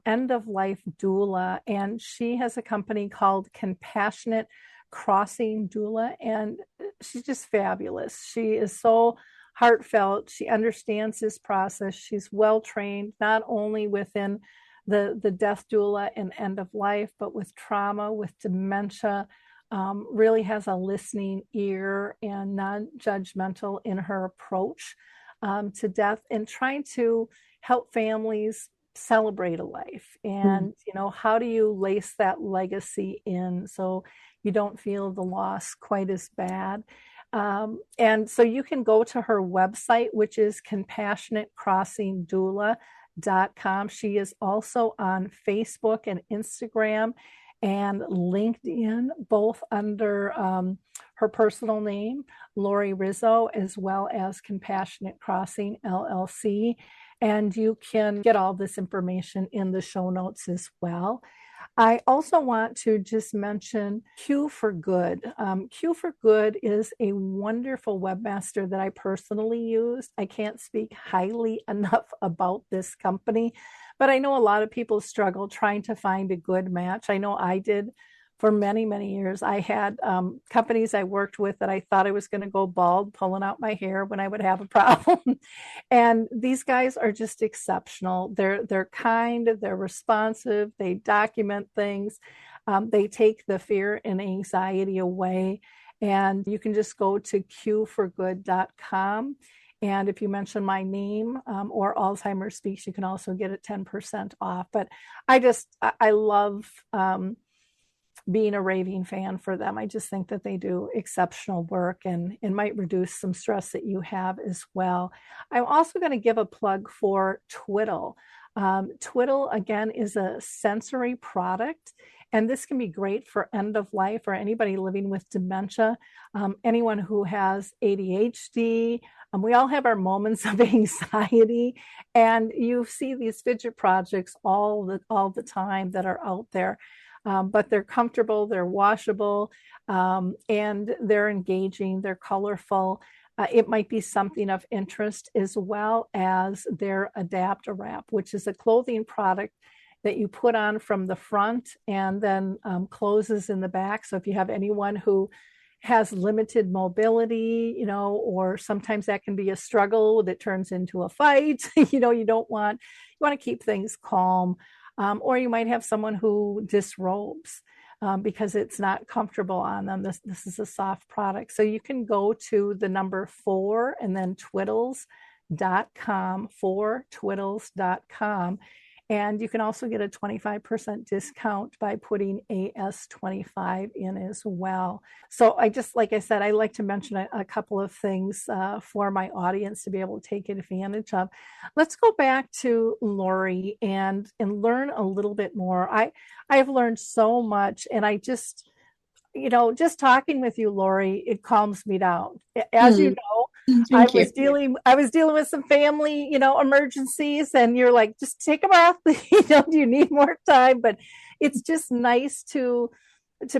[SPEAKER 1] end-of-life doula, and she has a company called Compassionate Crossing Doula, and she's just fabulous. She is so heartfelt. She understands this process. She's well trained, not only within the death doula and end of life, but with trauma, with dementia. Really has a listening ear and non-judgmental in her approach to death, and trying to help families celebrate a life. And how do you lace that legacy in so you don't feel the loss quite as bad? And so you can go to her website, which is compassionatecrossingdoula.com. She is also on Facebook and Instagram and LinkedIn, both under her personal name, Lori Rizzo, as well as Compassionate Crossing LLC. And you can get all this information in the show notes as well. I also want to just mention Q for Good. Q for Good is a wonderful webmaster that I personally use. I can't speak highly enough about this company, but I know a lot of people struggle trying to find a good match. I know I did for many, many years. I had companies I worked with that I thought I was going to go bald, pulling out my hair when I would have a problem. And these guys are just exceptional. They're kind, they're responsive, they document things, they take the fear and anxiety away. And you can just go to qforgood.com. And if you mention my name or Alzheimer Speaks, you can also get it 10% off. But I love being a raving fan for them. I just think that they do exceptional work and might reduce some stress that you have as well. I'm also going to give a plug for Twiddle. Twiddle, again, is a sensory product, and this can be great for end of life or anybody living with dementia, anyone who has ADHD. We all have our moments of anxiety, and you see these fidget projects all the time that are out there. But they're comfortable, they're washable, and they're engaging, they're colorful. It might be something of interest, as well as their Adapt-A-Wrap, which is a clothing product that you put on from the front and then closes in the back. So if you have anyone who has limited mobility, or sometimes that can be a struggle that turns into a fight, you want to keep things calm. Or you might have someone who disrobes because it's not comfortable on them. This is a soft product. So you can go to the number 4 and then twiddles.com, 4twiddles.com. And you can also get a 25% discount by putting AS25 in as well. So like I said, I like to mention a couple of things for my audience to be able to take advantage of. Let's go back to Lori and learn a little bit more. I have learned so much, and I just talking with you, Lori, it calms me down. As you know, I was dealing with some family, emergencies, and you're like, just take a breath. Do you need more time? But it's just nice to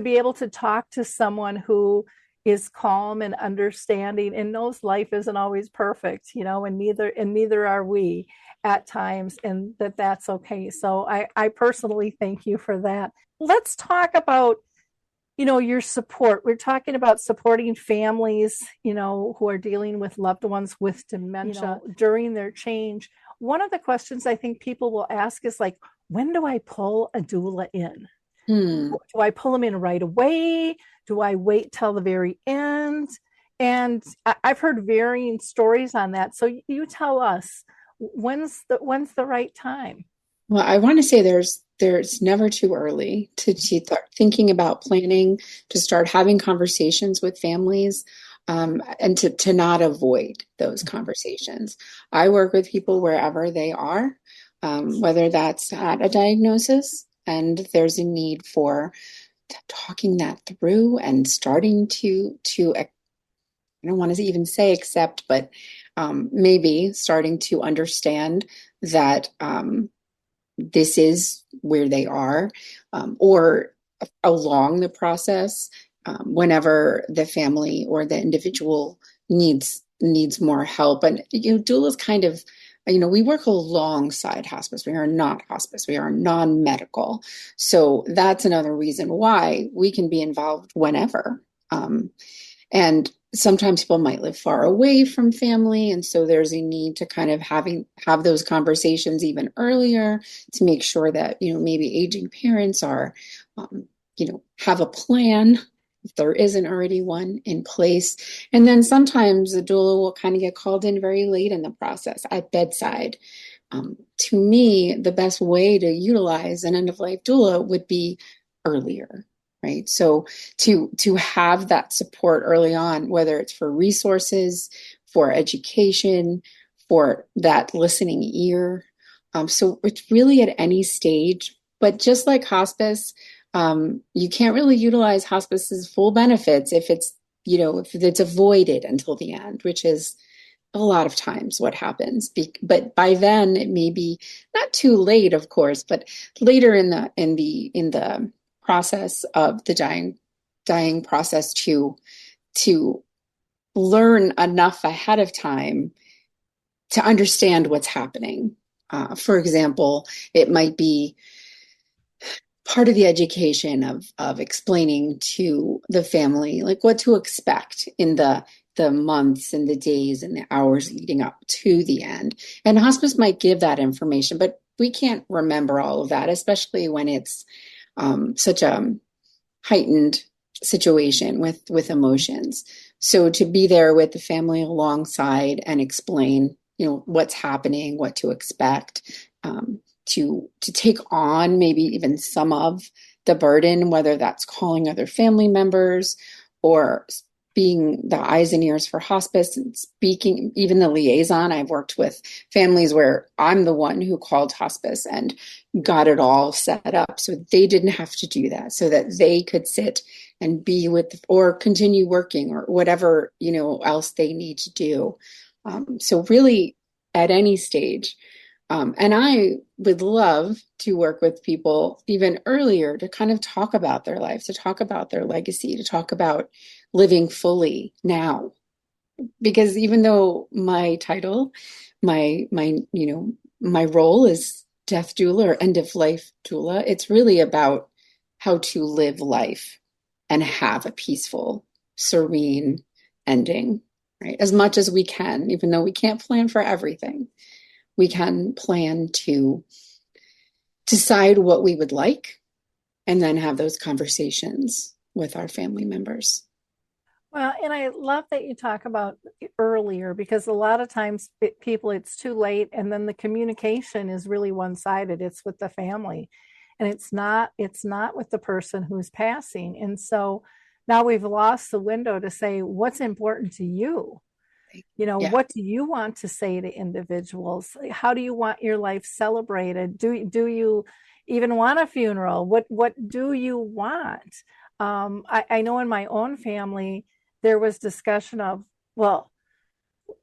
[SPEAKER 1] be able to talk to someone who is calm and understanding and knows life isn't always perfect, and neither are we at times, and that's okay. So I personally thank you for that. Let's talk about your support. We're talking about supporting families, who are dealing with loved ones with dementia during their change. One of the questions I think people will ask is like, when do I pull a doula in? Do I pull them in right away? Do I wait till the very end? And I've heard varying stories on that. So you tell us, when's the right time?
[SPEAKER 3] Well, I want to say there's never too early to start thinking about planning, to start having conversations with families, and to not avoid those conversations. I work with people wherever they are, whether that's at a diagnosis and there's a need for talking that through and starting to I don't want to even say accept, but maybe starting to understand that this is where they are, or along the process, whenever the family or the individual needs more help. And doulas kind of, we work alongside hospice. We are not hospice. We are non-medical. So that's another reason why we can be involved whenever. And sometimes people might live far away from family, and so there's a need to kind of have those conversations even earlier to make sure that, maybe aging parents are, have a plan if there isn't already one in place. And then sometimes the doula will kind of get called in very late in the process at bedside. To me, the best way to utilize an end-of-life doula would be earlier, right? So to have that support early on, whether it's for resources, for education, for that listening ear. So it's really at any stage, but just like hospice, you can't really utilize hospice's full benefits if it's avoided until the end, which is a lot of times what happens. But by then it may be not too late, of course, but later in the process of the dying process to learn enough ahead of time to understand what's happening. For example, it might be part of the education of explaining to the family like what to expect in the months and the days and the hours leading up to the end. And hospice might give that information, but we can't remember all of that, especially when it's such a heightened situation with emotions. So to be there with the family alongside and explain, what's happening, what to expect, to take on maybe even some of the burden, whether that's calling other family members or being the eyes and ears for hospice and speaking, even the liaison. I've worked with families where I'm the one who called hospice and got it all set up so they didn't have to do that, so that they could sit and be with or continue working or whatever, else they need to do. So really at any stage. And I would love to work with people even earlier to kind of talk about their life, to talk about their legacy, to talk about living fully now. Because even though my title, my role is death doula or end of life doula, it's really about how to live life and have a peaceful, serene ending, right? As much as we can, even though we can't plan for everything. We can plan to decide what we would like and then have those conversations with our family members.
[SPEAKER 1] Well, and I love that you talk about earlier because a lot of times it's too late and then the communication is really one-sided. It's with the family and it's not with the person who's passing. And so now we've lost the window to say what's important to you.
[SPEAKER 3] Yeah.
[SPEAKER 1] What do you want to say to individuals? How do you want your life celebrated? Do you even want a funeral? What do you want? I know in my own family, there was discussion of, well,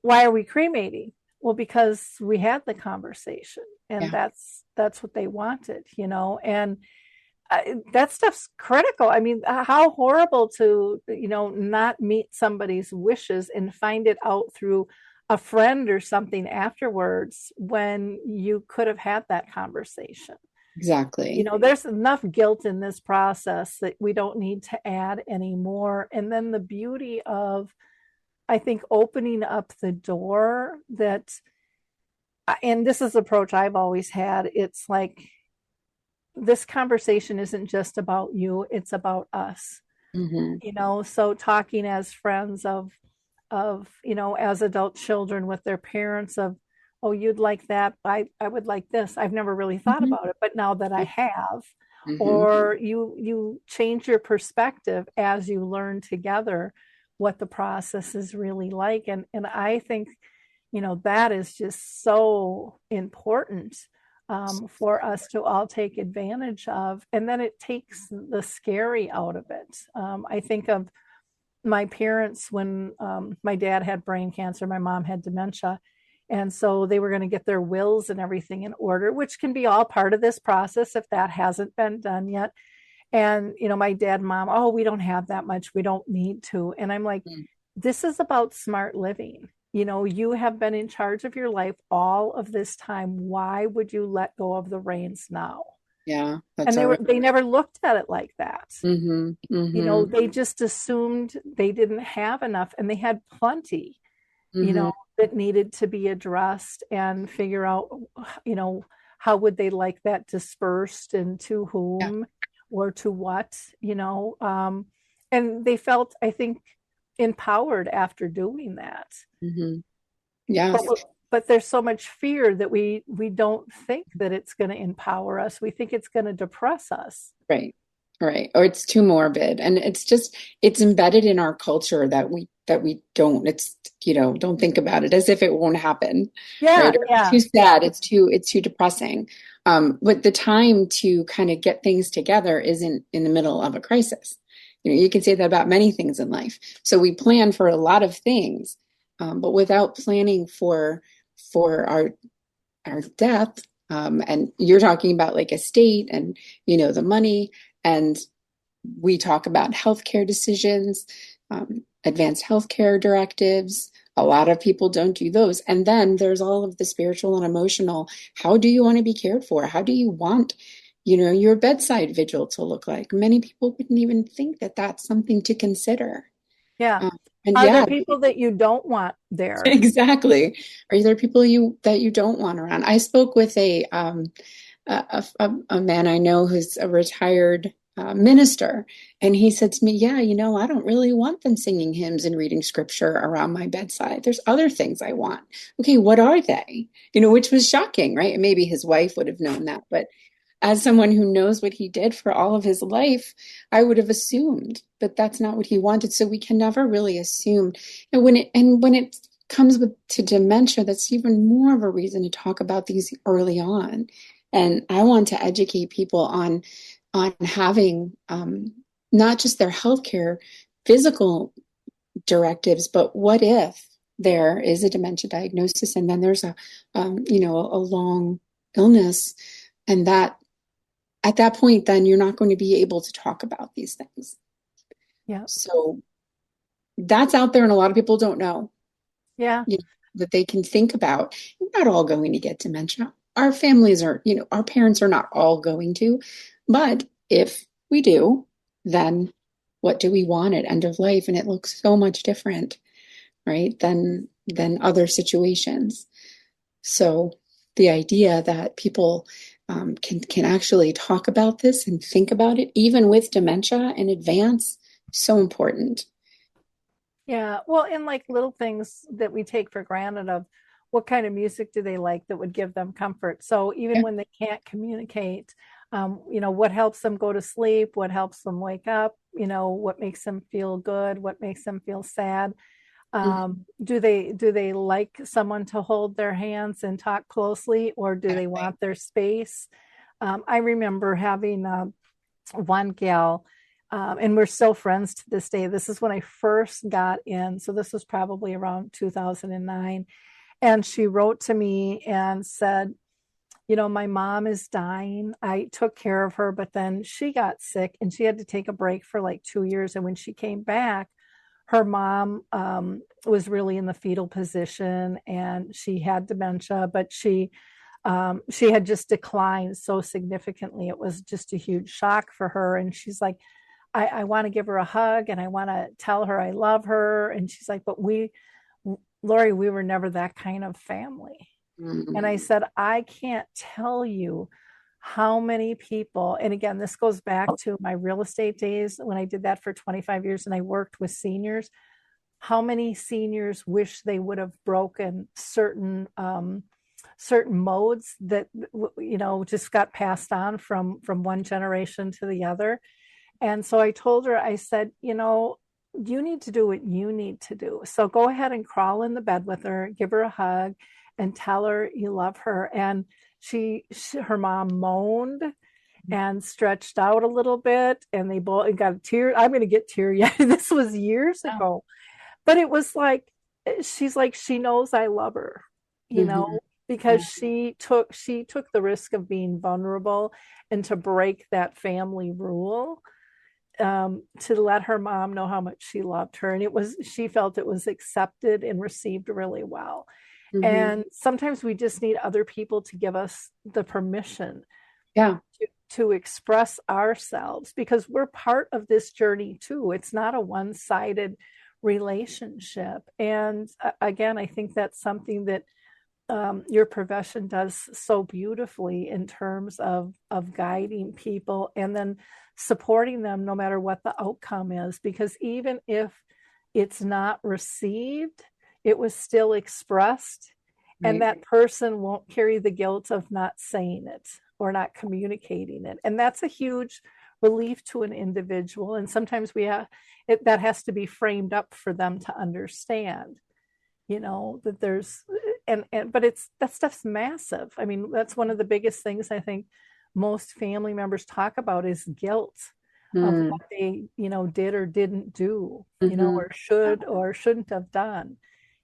[SPEAKER 1] why are we cremating? Well, because we had the conversation and
[SPEAKER 3] Yeah.
[SPEAKER 1] that's what they wanted, and that stuff's critical. I mean, how horrible to, not meet somebody's wishes and find it out through a friend or something afterwards when you could have had that conversation.
[SPEAKER 3] Exactly.
[SPEAKER 1] There's enough guilt in this process that we don't need to add anymore. And then the beauty of, I think, opening up the door that, and this is the approach I've always had. It's like, this conversation isn't just about you, it's about us.
[SPEAKER 3] Mm-hmm.
[SPEAKER 1] So talking as friends of as adult children with their parents of, oh, you'd like that, I would like this. I've never really thought
[SPEAKER 3] Mm-hmm.
[SPEAKER 1] about it, but now that I have.
[SPEAKER 3] Mm-hmm.
[SPEAKER 1] Or you change your perspective as you learn together what the process is really like. And I think that is just so important for us to all take advantage of. And then it takes the scary out of it. I think of my parents when my dad had brain cancer, my mom had dementia. And so they were going to get their wills and everything in order, which can be all part of this process if that hasn't been done yet. And, my dad and mom, oh, we don't have that much. We don't need to. And I'm like, this is about smart living. you have been in charge of your life all of this time. Why would you let go of the reins now?
[SPEAKER 3] Yeah, that's
[SPEAKER 1] And
[SPEAKER 3] already.
[SPEAKER 1] they never looked at it like that.
[SPEAKER 3] Mm-hmm, mm-hmm,
[SPEAKER 1] They just assumed they didn't have enough, and they had plenty,
[SPEAKER 3] mm-hmm.
[SPEAKER 1] that needed to be addressed and figure out, you know, how would they like that dispersed and to
[SPEAKER 3] Yeah.
[SPEAKER 1] whom or to what, and they felt, I think, empowered after doing that.
[SPEAKER 3] Mm-hmm.
[SPEAKER 1] But
[SPEAKER 3] Yes.
[SPEAKER 1] but there's so much fear that we don't think that it's going to empower us. We think it's going to depress us.
[SPEAKER 3] Right. Right. Or it's too morbid. And it's embedded in our culture that we don't, don't think about it as if it won't happen.
[SPEAKER 1] Yeah,
[SPEAKER 3] Right. Or it's
[SPEAKER 1] yeah,
[SPEAKER 3] too
[SPEAKER 1] yeah,
[SPEAKER 3] sad. It's too depressing. But the time to kind of get things together isn't in the middle of a crisis. You can say that about many things in life. So we plan for a lot of things, but without planning for our death, and you're talking about like estate and the money, and we talk about healthcare decisions, advanced healthcare directives. A lot of people don't do those. And then there's all of the spiritual and emotional. How do you want to be cared for? How do you want your bedside vigil to look like? Many people wouldn't even think that that's something to consider.
[SPEAKER 1] yeah.
[SPEAKER 3] um, and
[SPEAKER 1] Are there
[SPEAKER 3] yeah.
[SPEAKER 1] people that you don't want there?
[SPEAKER 3] Exactly. Are there people that you don't want around? I spoke with a man I know who's a retired minister, and he said to me, "Yeah, I don't really want them singing hymns and reading scripture around my bedside. There's other things I want." Okay, what are they? Which was shocking, right? Maybe his wife would have known that, but as someone who knows what he did for all of his life, I would have assumed that that's not what he wanted. So we can never really assume. And when it comes to dementia, that's even more of a reason to talk about these early on. And I want to educate people on having, not just their healthcare physical directives, but what if there is a dementia diagnosis and then there's a long illness, and that at that point, then you're not going to be able to talk about these things.
[SPEAKER 1] Yeah,
[SPEAKER 3] So that's out there, and a lot of people don't know,
[SPEAKER 1] yeah,
[SPEAKER 3] that they can think about. We're not all going to get dementia. Our families are, our parents are not all going to. But if we do, then what do we want at end of life? And it looks so much different, right, than other situations. So the idea that people can actually talk about this and think about it, even with dementia in advance, so important.
[SPEAKER 1] yeah. Well, and like little things that we take for granted of what kind of music do they like that would give them comfort. So even
[SPEAKER 3] Yeah.
[SPEAKER 1] when they can't communicate, what helps them go to sleep, what helps them wake up, what makes them feel good, what makes them feel sad. Do they like someone to hold their hands and talk closely, or do they
[SPEAKER 3] Exactly.
[SPEAKER 1] want their space? I remember having one gal, and we're still friends to this day. This is when I first got in. So this was probably around 2009. And she wrote to me and said, my mom is dying. I took care of her, but then she got sick and she had to take a break for like 2 years. And when she came back, her mom was really in the fetal position and she had dementia, but she had just declined so significantly. It was just a huge shock for her. And she's like, I want to give her a hug and I want to tell her I love her. And she's like, but Lori, we were never that kind of family. And
[SPEAKER 3] Mhm.
[SPEAKER 1] I said, I can't tell you how many people, and again, this goes back to my real estate days when I did that for 25 years and I worked with seniors, how many seniors wish they would have broken certain modes that just got passed on from one generation to the other. And so I told her, I said, you need to do what you need to do. So go ahead and crawl in the bed with her, give her a hug, and tell her you love her. And her mom moaned and stretched out a little bit, and they both got a tear. I'm going to get teary. This was years
[SPEAKER 3] Yeah.
[SPEAKER 1] ago, but it was like she's like she knows I love her,
[SPEAKER 3] Mhm.
[SPEAKER 1] because
[SPEAKER 3] Yeah.
[SPEAKER 1] she took the risk of being vulnerable and to break that family rule. to let her mom know how much she loved her. And she felt it was accepted and received really well.
[SPEAKER 3] Mm-hmm.
[SPEAKER 1] And sometimes we just need other people to give us the permission
[SPEAKER 3] Yeah.
[SPEAKER 1] to express ourselves, because we're part of this journey too. It's not a one-sided relationship. And again, I think that's something that your profession does so beautifully in terms of guiding people and then supporting them no matter what the outcome is. Because even if it's not received, it was still expressed, and
[SPEAKER 3] Right.
[SPEAKER 1] that person won't carry the guilt of not saying it or not communicating it. And that's a huge relief to an individual. And sometimes that has to be framed up for them to understand, that there's, but that stuff's massive. I mean, that's one of the biggest things I think most family members talk about is guilt of
[SPEAKER 3] Mm.
[SPEAKER 1] what they, did or didn't do,
[SPEAKER 3] Mm-hmm.
[SPEAKER 1] or should or shouldn't have done,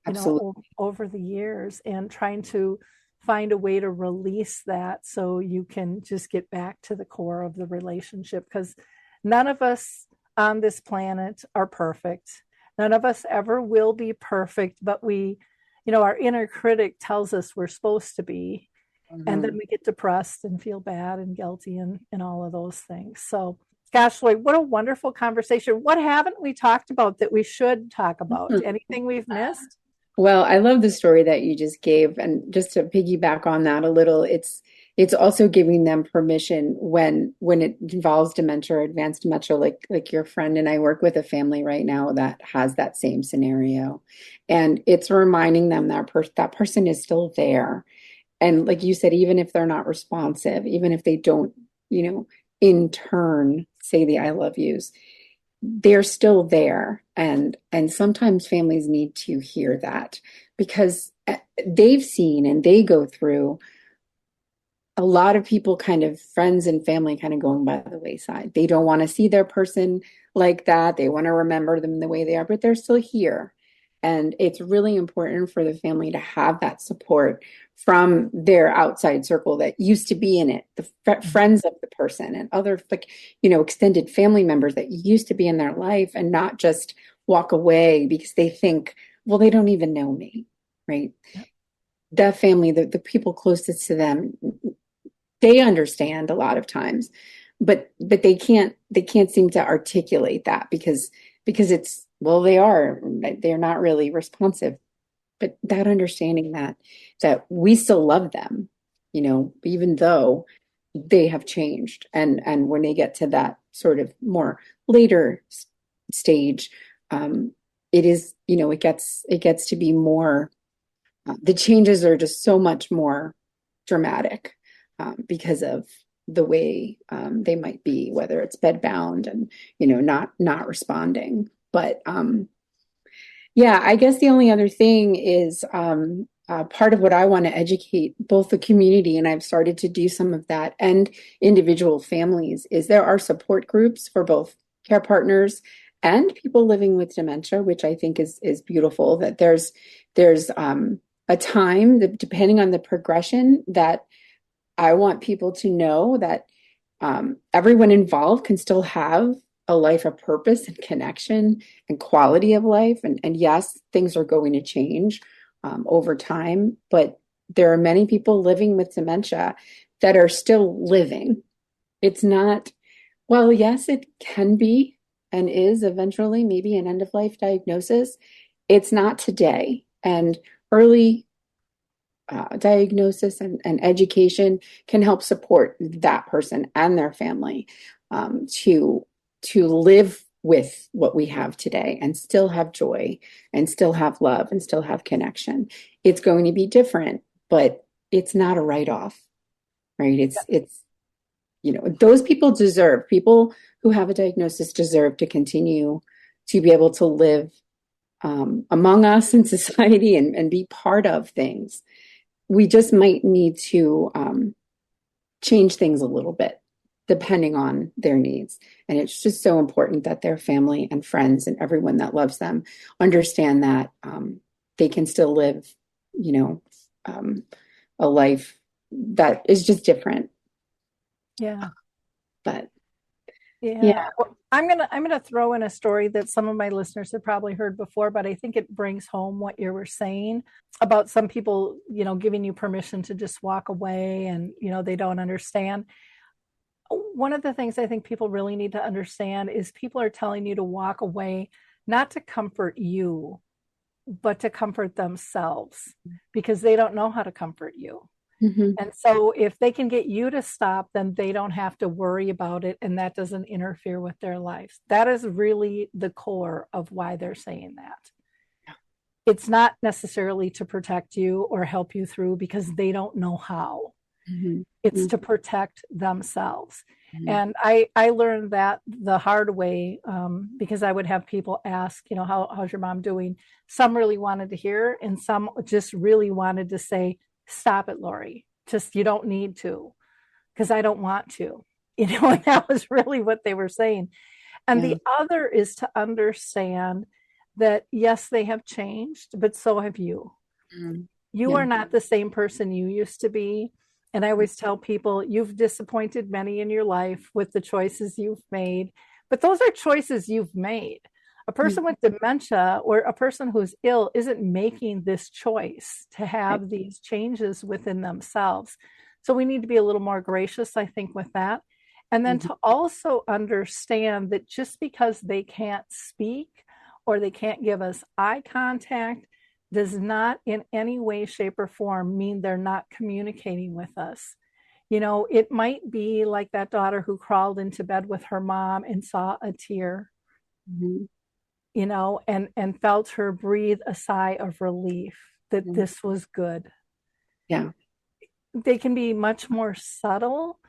[SPEAKER 3] Absolutely.
[SPEAKER 1] over the years, and trying to find a way to release that so you can just get back to the core of the relationship, because none of us on this planet are perfect. None of us ever will be perfect, but our inner critic tells us we're supposed to be. And then
[SPEAKER 3] Mm-hmm.
[SPEAKER 1] we get depressed and feel bad and guilty and all of those things. So, gosh, Lloyd, what a wonderful conversation. What haven't we talked about that we should talk about? Anything we've missed?
[SPEAKER 3] Well, I love the story that you just gave, and just to piggyback on that a little, it's also giving them permission when it involves dementia or advanced dementia, like your friend and I work with a family right now that has that same scenario, and it's reminding them that person is still there, and like you said, even if they're not responsive, even if they don't, in turn say the I love yous, they're still there, and sometimes families need to hear that, because they've seen and they go through a lot of people, kind of friends and family, kind of going by the wayside. They don't want to see their person like that. They want to remember them the way they are, but they're still here. And it's really important for the family to have that support from their outside circle that used to be in it, the friends of the person and other, like, extended family members that used to be in their life, and not just walk away because they think, well, they don't even know me, right? The family, the people closest to them, they understand a lot of times, but they can't seem to articulate that, because it's, well, they're not really responsive. But that understanding that we still love them, even though they have changed, and when they get to that sort of more later stage, it is, it gets to be more, the changes are just so much more dramatic, because of the way, they might be, whether it's bedbound and, not responding. But yeah, I guess the only other thing is, part of what I want to educate both the community, and I've started to do some of that, and individual families, is there are support groups for both care partners and people living with dementia, which I think is beautiful. That there's a time that, depending on the progression, that I want people to know that, everyone involved can still have a life of purpose and connection and quality of life. And yes, things are going to change, over time, but there are many people living with dementia that are still living. It's not, well, yes, it can be and is eventually maybe an end of life diagnosis. It's not today. And early, diagnosis and education can help support that person and their family, to live with what we have today and still have joy and still have love and still have connection. It's going to be different, but it's not a write-off, right? Those people who have a diagnosis deserve to continue to be able to live, among us in society, and be part of things. We just might need to, change things a little bit depending on their needs. And it's just so important that their family and friends and everyone that loves them understand that, they can still live, you know, um, a life that is just different.
[SPEAKER 1] Yeah.
[SPEAKER 3] But
[SPEAKER 1] Yeah.
[SPEAKER 3] Yeah.
[SPEAKER 1] Well, I'm gonna throw in a story that some of my listeners have probably heard before, but I think it brings home what you were saying about some people, giving you permission to just walk away and, they don't understand. One of the things I think people really need to understand is people are telling you to walk away, not to comfort you, but to comfort themselves because they don't know how to comfort you.
[SPEAKER 3] Hmm.
[SPEAKER 1] And so if they can get you to stop, then they don't have to worry about it and that doesn't interfere with their lives. That is really the core of why they're saying that. It's not necessarily to protect you or help you through because they don't know how.
[SPEAKER 3] Hmm.
[SPEAKER 1] It's to protect themselves.
[SPEAKER 3] Hmm.
[SPEAKER 1] And I learned that the hard way because I would have people ask, how's your mom doing? Some really wanted to hear, and some just really wanted to say, stop it, Lori. Just, you don't need to, because I don't want to. And that was really what they were saying. And
[SPEAKER 3] Yeah.
[SPEAKER 1] the other is to understand that, yes, they have changed, but so have you.
[SPEAKER 3] Mm.
[SPEAKER 1] You
[SPEAKER 3] Yeah.
[SPEAKER 1] are not the same person you used to be. And I always tell people you've disappointed many in your life with the choices you've made, but those are choices you've made. A
[SPEAKER 3] Mm.
[SPEAKER 1] person with dementia or a person who's ill isn't making this choice to
[SPEAKER 3] Right.
[SPEAKER 1] have these changes within themselves. So we need to be a little more gracious, I think, with that. And then
[SPEAKER 3] Mhm.
[SPEAKER 1] to also understand that just because they can't speak or they can't give us eye contact does not in any way, shape, or form mean they're not communicating with us. It might be like that daughter who crawled into bed with her mom and saw a tear,
[SPEAKER 3] Mhm.
[SPEAKER 1] and felt her breathe a sigh of relief that
[SPEAKER 3] Mhm.
[SPEAKER 1] this was good.
[SPEAKER 3] Yeah.
[SPEAKER 1] They can be much more subtle,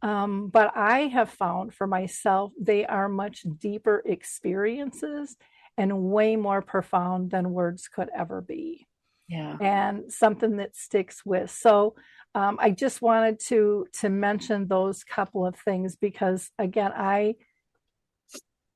[SPEAKER 1] but I have found for myself they are much deeper experiences and way more profound than words could ever be,
[SPEAKER 3] Yeah.
[SPEAKER 1] and something that sticks with. So I just wanted to mention those couple of things because again, I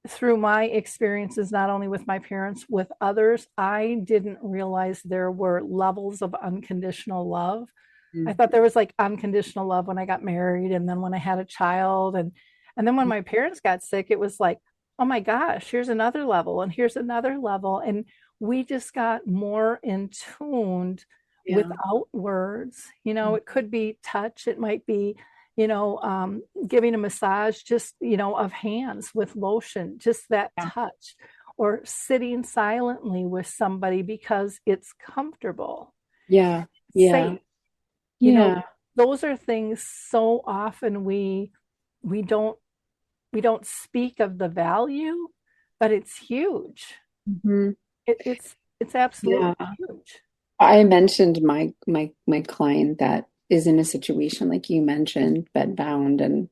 [SPEAKER 1] through my experiences, not only with my parents, with others, I didn't realize there were levels of unconditional love. I
[SPEAKER 3] Mm.
[SPEAKER 1] thought there was like unconditional love when I got married and then when I had a child and then when my parents got sick, it was like, oh my gosh, here's another level and here's another level. And we just got more in tuned
[SPEAKER 3] Yeah.
[SPEAKER 1] without words.
[SPEAKER 3] Mm.
[SPEAKER 1] It could be touch, it might be, giving a massage just, of hands with lotion, just that
[SPEAKER 3] Yeah.
[SPEAKER 1] touch, or sitting silently with somebody because it's comfortable,
[SPEAKER 3] Yeah. Yeah.
[SPEAKER 1] safe. you know
[SPEAKER 3] Yeah.
[SPEAKER 1] those are things so often we don't we don't speak of the value, but it's huge.
[SPEAKER 3] Hmm.
[SPEAKER 1] It's absolutely
[SPEAKER 3] Yeah.
[SPEAKER 1] huge.
[SPEAKER 3] I mentioned my client that is in a situation like you mentioned, bedbound and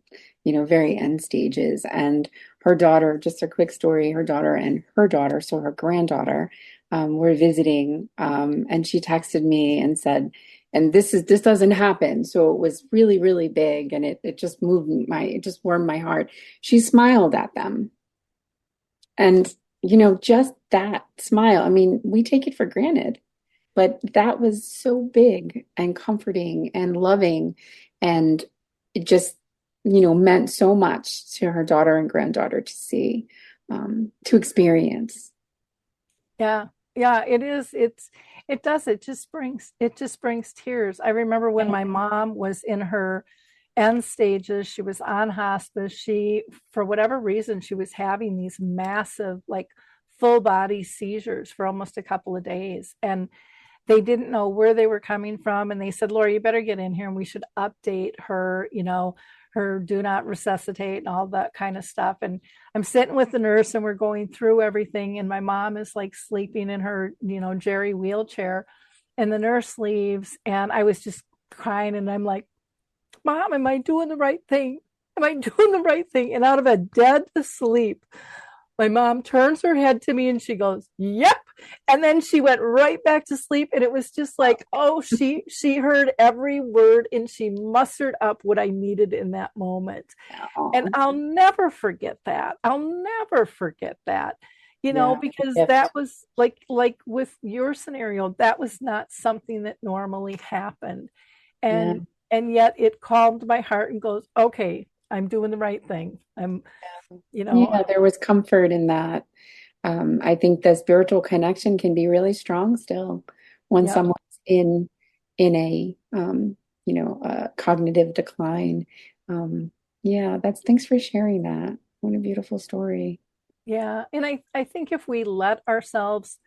[SPEAKER 3] very end stages. And her daughter, just a quick story, her daughter, so her granddaughter, were visiting, and she texted me and said, and this doesn't happen. So it was really, really big, and it just it just warmed my heart. She smiled at them. And just that smile, I mean, we take it for granted. But that was so big and comforting and loving. And it just, meant so much to her daughter and granddaughter to see, to experience.
[SPEAKER 1] Yeah, yeah, it is. It does. It just brings tears. I remember when my mom was in her end stages, she was on hospice. She, for whatever reason, she was having these massive, like full body seizures for almost a couple of days. And they didn't know where they were coming from. And they said, Laura, you better get in here and we should update her, her do not resuscitate and all that kind of stuff. And I'm sitting with the nurse and we're going through everything. And my mom is like sleeping in her, Jerry wheelchair. And the nurse leaves. And I was just crying. And I'm like, Mom, am I doing the right thing? Am I doing the right thing? And out of a dead sleep, my mom turns her head to me and she goes, "Yep." And then she went right back to sleep. And it was just like, oh, she heard every word and she mustered up what I needed in that moment. And
[SPEAKER 3] Oh,
[SPEAKER 1] I'll never forget that. I'll never forget that.
[SPEAKER 3] yeah,
[SPEAKER 1] Because that
[SPEAKER 3] gift.
[SPEAKER 1] was like with your scenario, that was not something that normally happened.
[SPEAKER 3] Yeah,
[SPEAKER 1] And yet it calmed my heart and goes, okay, I'm doing the right thing. I'm, you know,
[SPEAKER 3] Yeah, there was comfort in that. I think the spiritual connection can be really strong still when
[SPEAKER 1] yep.
[SPEAKER 3] someone's in a a cognitive decline. Yeah, that's thanks for sharing that. What a beautiful story.
[SPEAKER 1] Yeah. And I think if we let ourselves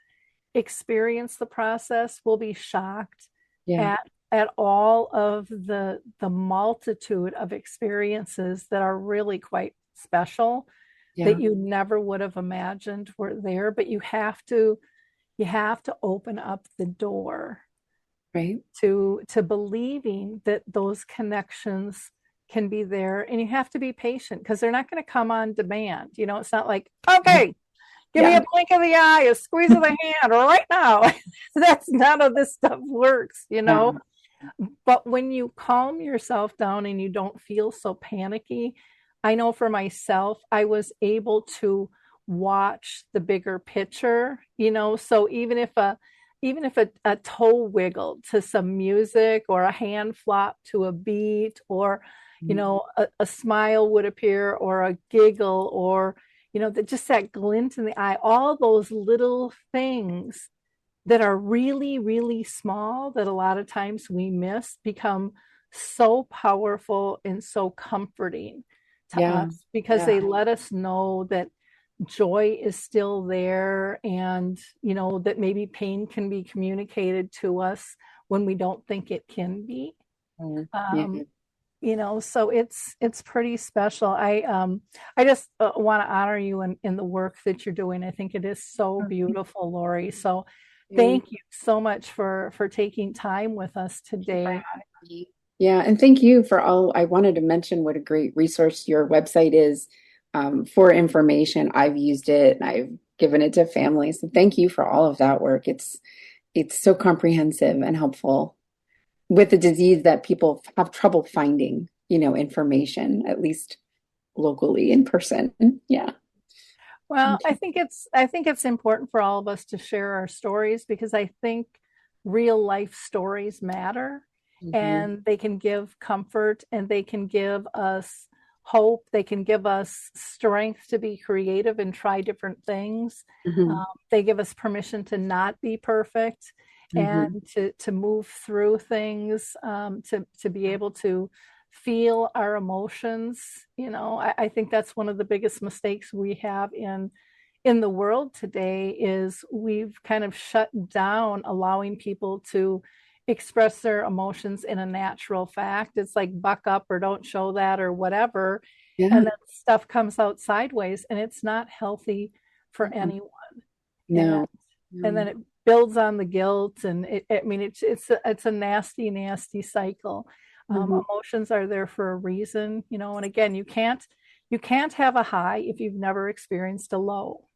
[SPEAKER 1] experience the process, we'll be shocked
[SPEAKER 3] Yeah,
[SPEAKER 1] at all of the multitude of experiences that are really quite special that
[SPEAKER 3] yeah,
[SPEAKER 1] you never would have imagined were there. But you have to open up the door
[SPEAKER 3] right.
[SPEAKER 1] to believing that those connections can be there, and you have to be patient because they're not going to come on demand. It's not like, okay, give me
[SPEAKER 3] Yeah,
[SPEAKER 1] a blink of the eye, a squeeze of the hand right now. That's not how this stuff works.
[SPEAKER 3] yeah,
[SPEAKER 1] But when you calm yourself down and you don't feel so panicky, I know for myself, I was able to watch the bigger picture. So even if a toe wiggled to some music or a hand flop to a beat or a smile would appear or a giggle or just that glint in the eye, all those little things that are really, really small that a lot of times we miss become so powerful and so comforting to
[SPEAKER 3] yeah,
[SPEAKER 1] us because
[SPEAKER 3] yeah.
[SPEAKER 1] they let us know that joy is still there and that maybe pain can be communicated to us when we don't think it can be.
[SPEAKER 3] Yeah.
[SPEAKER 1] um, so it's pretty special. I just want to honor you in the work that you're doing. I think it is so beautiful, Lori. So
[SPEAKER 3] Thank
[SPEAKER 1] thank you so much for taking time with us
[SPEAKER 3] you for
[SPEAKER 1] today.
[SPEAKER 3] having me. Yeah, and thank you for all. I wanted to mention what a great resource your website is for information. I've used it and I've given it to families. So thank you for all of that work. It's so comprehensive and helpful with a disease that people have trouble finding, information, at least locally in person. Yeah.
[SPEAKER 1] Well, I think it's important for all of us to share our stories because I think real life stories matter
[SPEAKER 3] Mhm.
[SPEAKER 1] and they can give comfort and they can give us hope. They can give us strength to be creative and try different things.
[SPEAKER 3] Mhm.
[SPEAKER 1] They give us permission to not be perfect
[SPEAKER 3] Mhm.
[SPEAKER 1] and to move through things, to be able to feel our emotions. I think that's one of the biggest mistakes we have in the world today is we've kind of shut down allowing people to express their emotions in a natural fact. It's like buck up or don't show that or whatever.
[SPEAKER 3] Yeah.
[SPEAKER 1] And then stuff comes out sideways and it's not healthy for
[SPEAKER 3] Mhm.
[SPEAKER 1] anyone. And
[SPEAKER 3] No.
[SPEAKER 1] and then
[SPEAKER 3] No.
[SPEAKER 1] it builds on the guilt and I mean it's a nasty, nasty cycle.
[SPEAKER 3] Mhm.
[SPEAKER 1] Emotions are there for a reason, and again, you can't have a high if you've never experienced a low.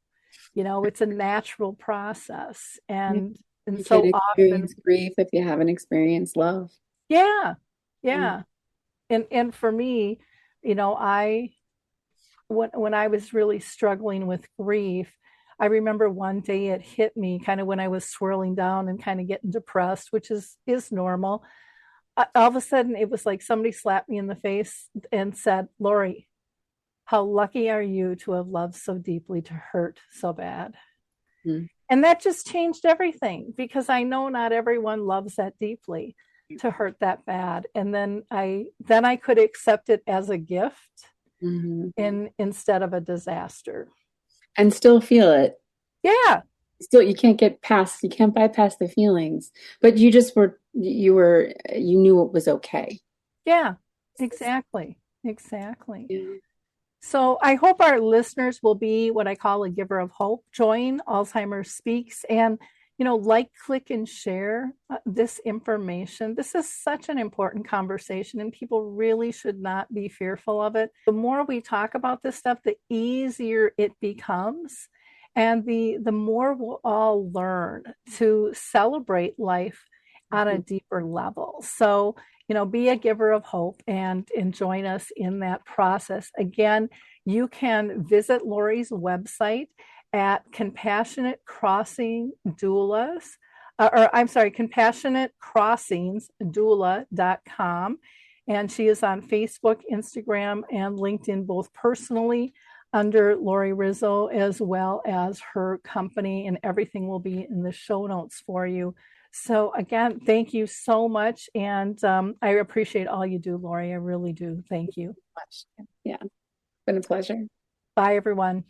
[SPEAKER 1] It's a natural process.
[SPEAKER 3] Yeah.
[SPEAKER 1] And
[SPEAKER 3] You can't
[SPEAKER 1] so often,
[SPEAKER 3] experience grief if you haven't experienced love.
[SPEAKER 1] yeah,
[SPEAKER 3] Mm.
[SPEAKER 1] yeah. And for me, I when I was really struggling with grief, I remember one day it hit me kind of when I was swirling down and kind of getting depressed, which is normal. All of a sudden it was like somebody slapped me in the face and said, "Lori, how lucky are you to have loved so deeply to hurt so bad?"
[SPEAKER 3] Mm.
[SPEAKER 1] And that just changed everything because I know not everyone loves that deeply to hurt that bad. And then I could accept it as a gift
[SPEAKER 3] Mhm.
[SPEAKER 1] instead of a disaster.
[SPEAKER 3] And still feel it.
[SPEAKER 1] Yeah,
[SPEAKER 3] Still, you can't bypass the feelings, but you knew it was okay.
[SPEAKER 1] yeah, exactly. Exactly.
[SPEAKER 3] Yeah.
[SPEAKER 1] So I hope our listeners will be what I call a giver of hope. Join Alzheimer's Speaks and, like, click, and share this information. This is such an important conversation, and people really should not be fearful of it. The more we talk about this stuff, the easier it becomes. And the more we'll all learn to celebrate life on a
[SPEAKER 3] Mhm.
[SPEAKER 1] deeper level. So, be a giver of hope and join us in that process. Again, you can visit Lori's website at Compassionate Crossing Doulas, or I'm sorry, Compassionate Crossings Doula.com. And she is on Facebook, Instagram, and LinkedIn, both personally under Lori Rizzo, as well as her company, and everything will be in the show notes for you. So again, thank you so much. And I appreciate all you do, Lori. I really do. Thank you.
[SPEAKER 3] Yeah, it's been a pleasure.
[SPEAKER 1] Bye, everyone.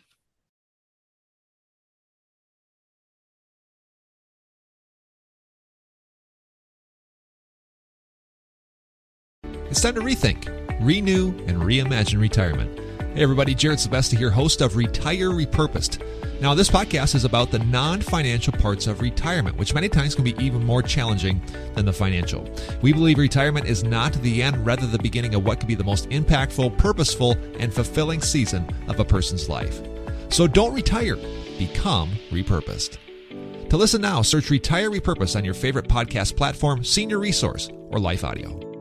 [SPEAKER 4] It's time to rethink, renew, and reimagine retirement. Hey everybody, Jared Sebesta here, host of Retire Repurposed. Now this podcast is about the non-financial parts of retirement, which many times can be even more challenging than the financial. We believe retirement is not the end, rather the beginning of what could be the most impactful, purposeful, and fulfilling season of a person's life. So don't retire, become repurposed. To listen now, search Retire Repurposed on your favorite podcast platform, Senior Resource, or Life Audio.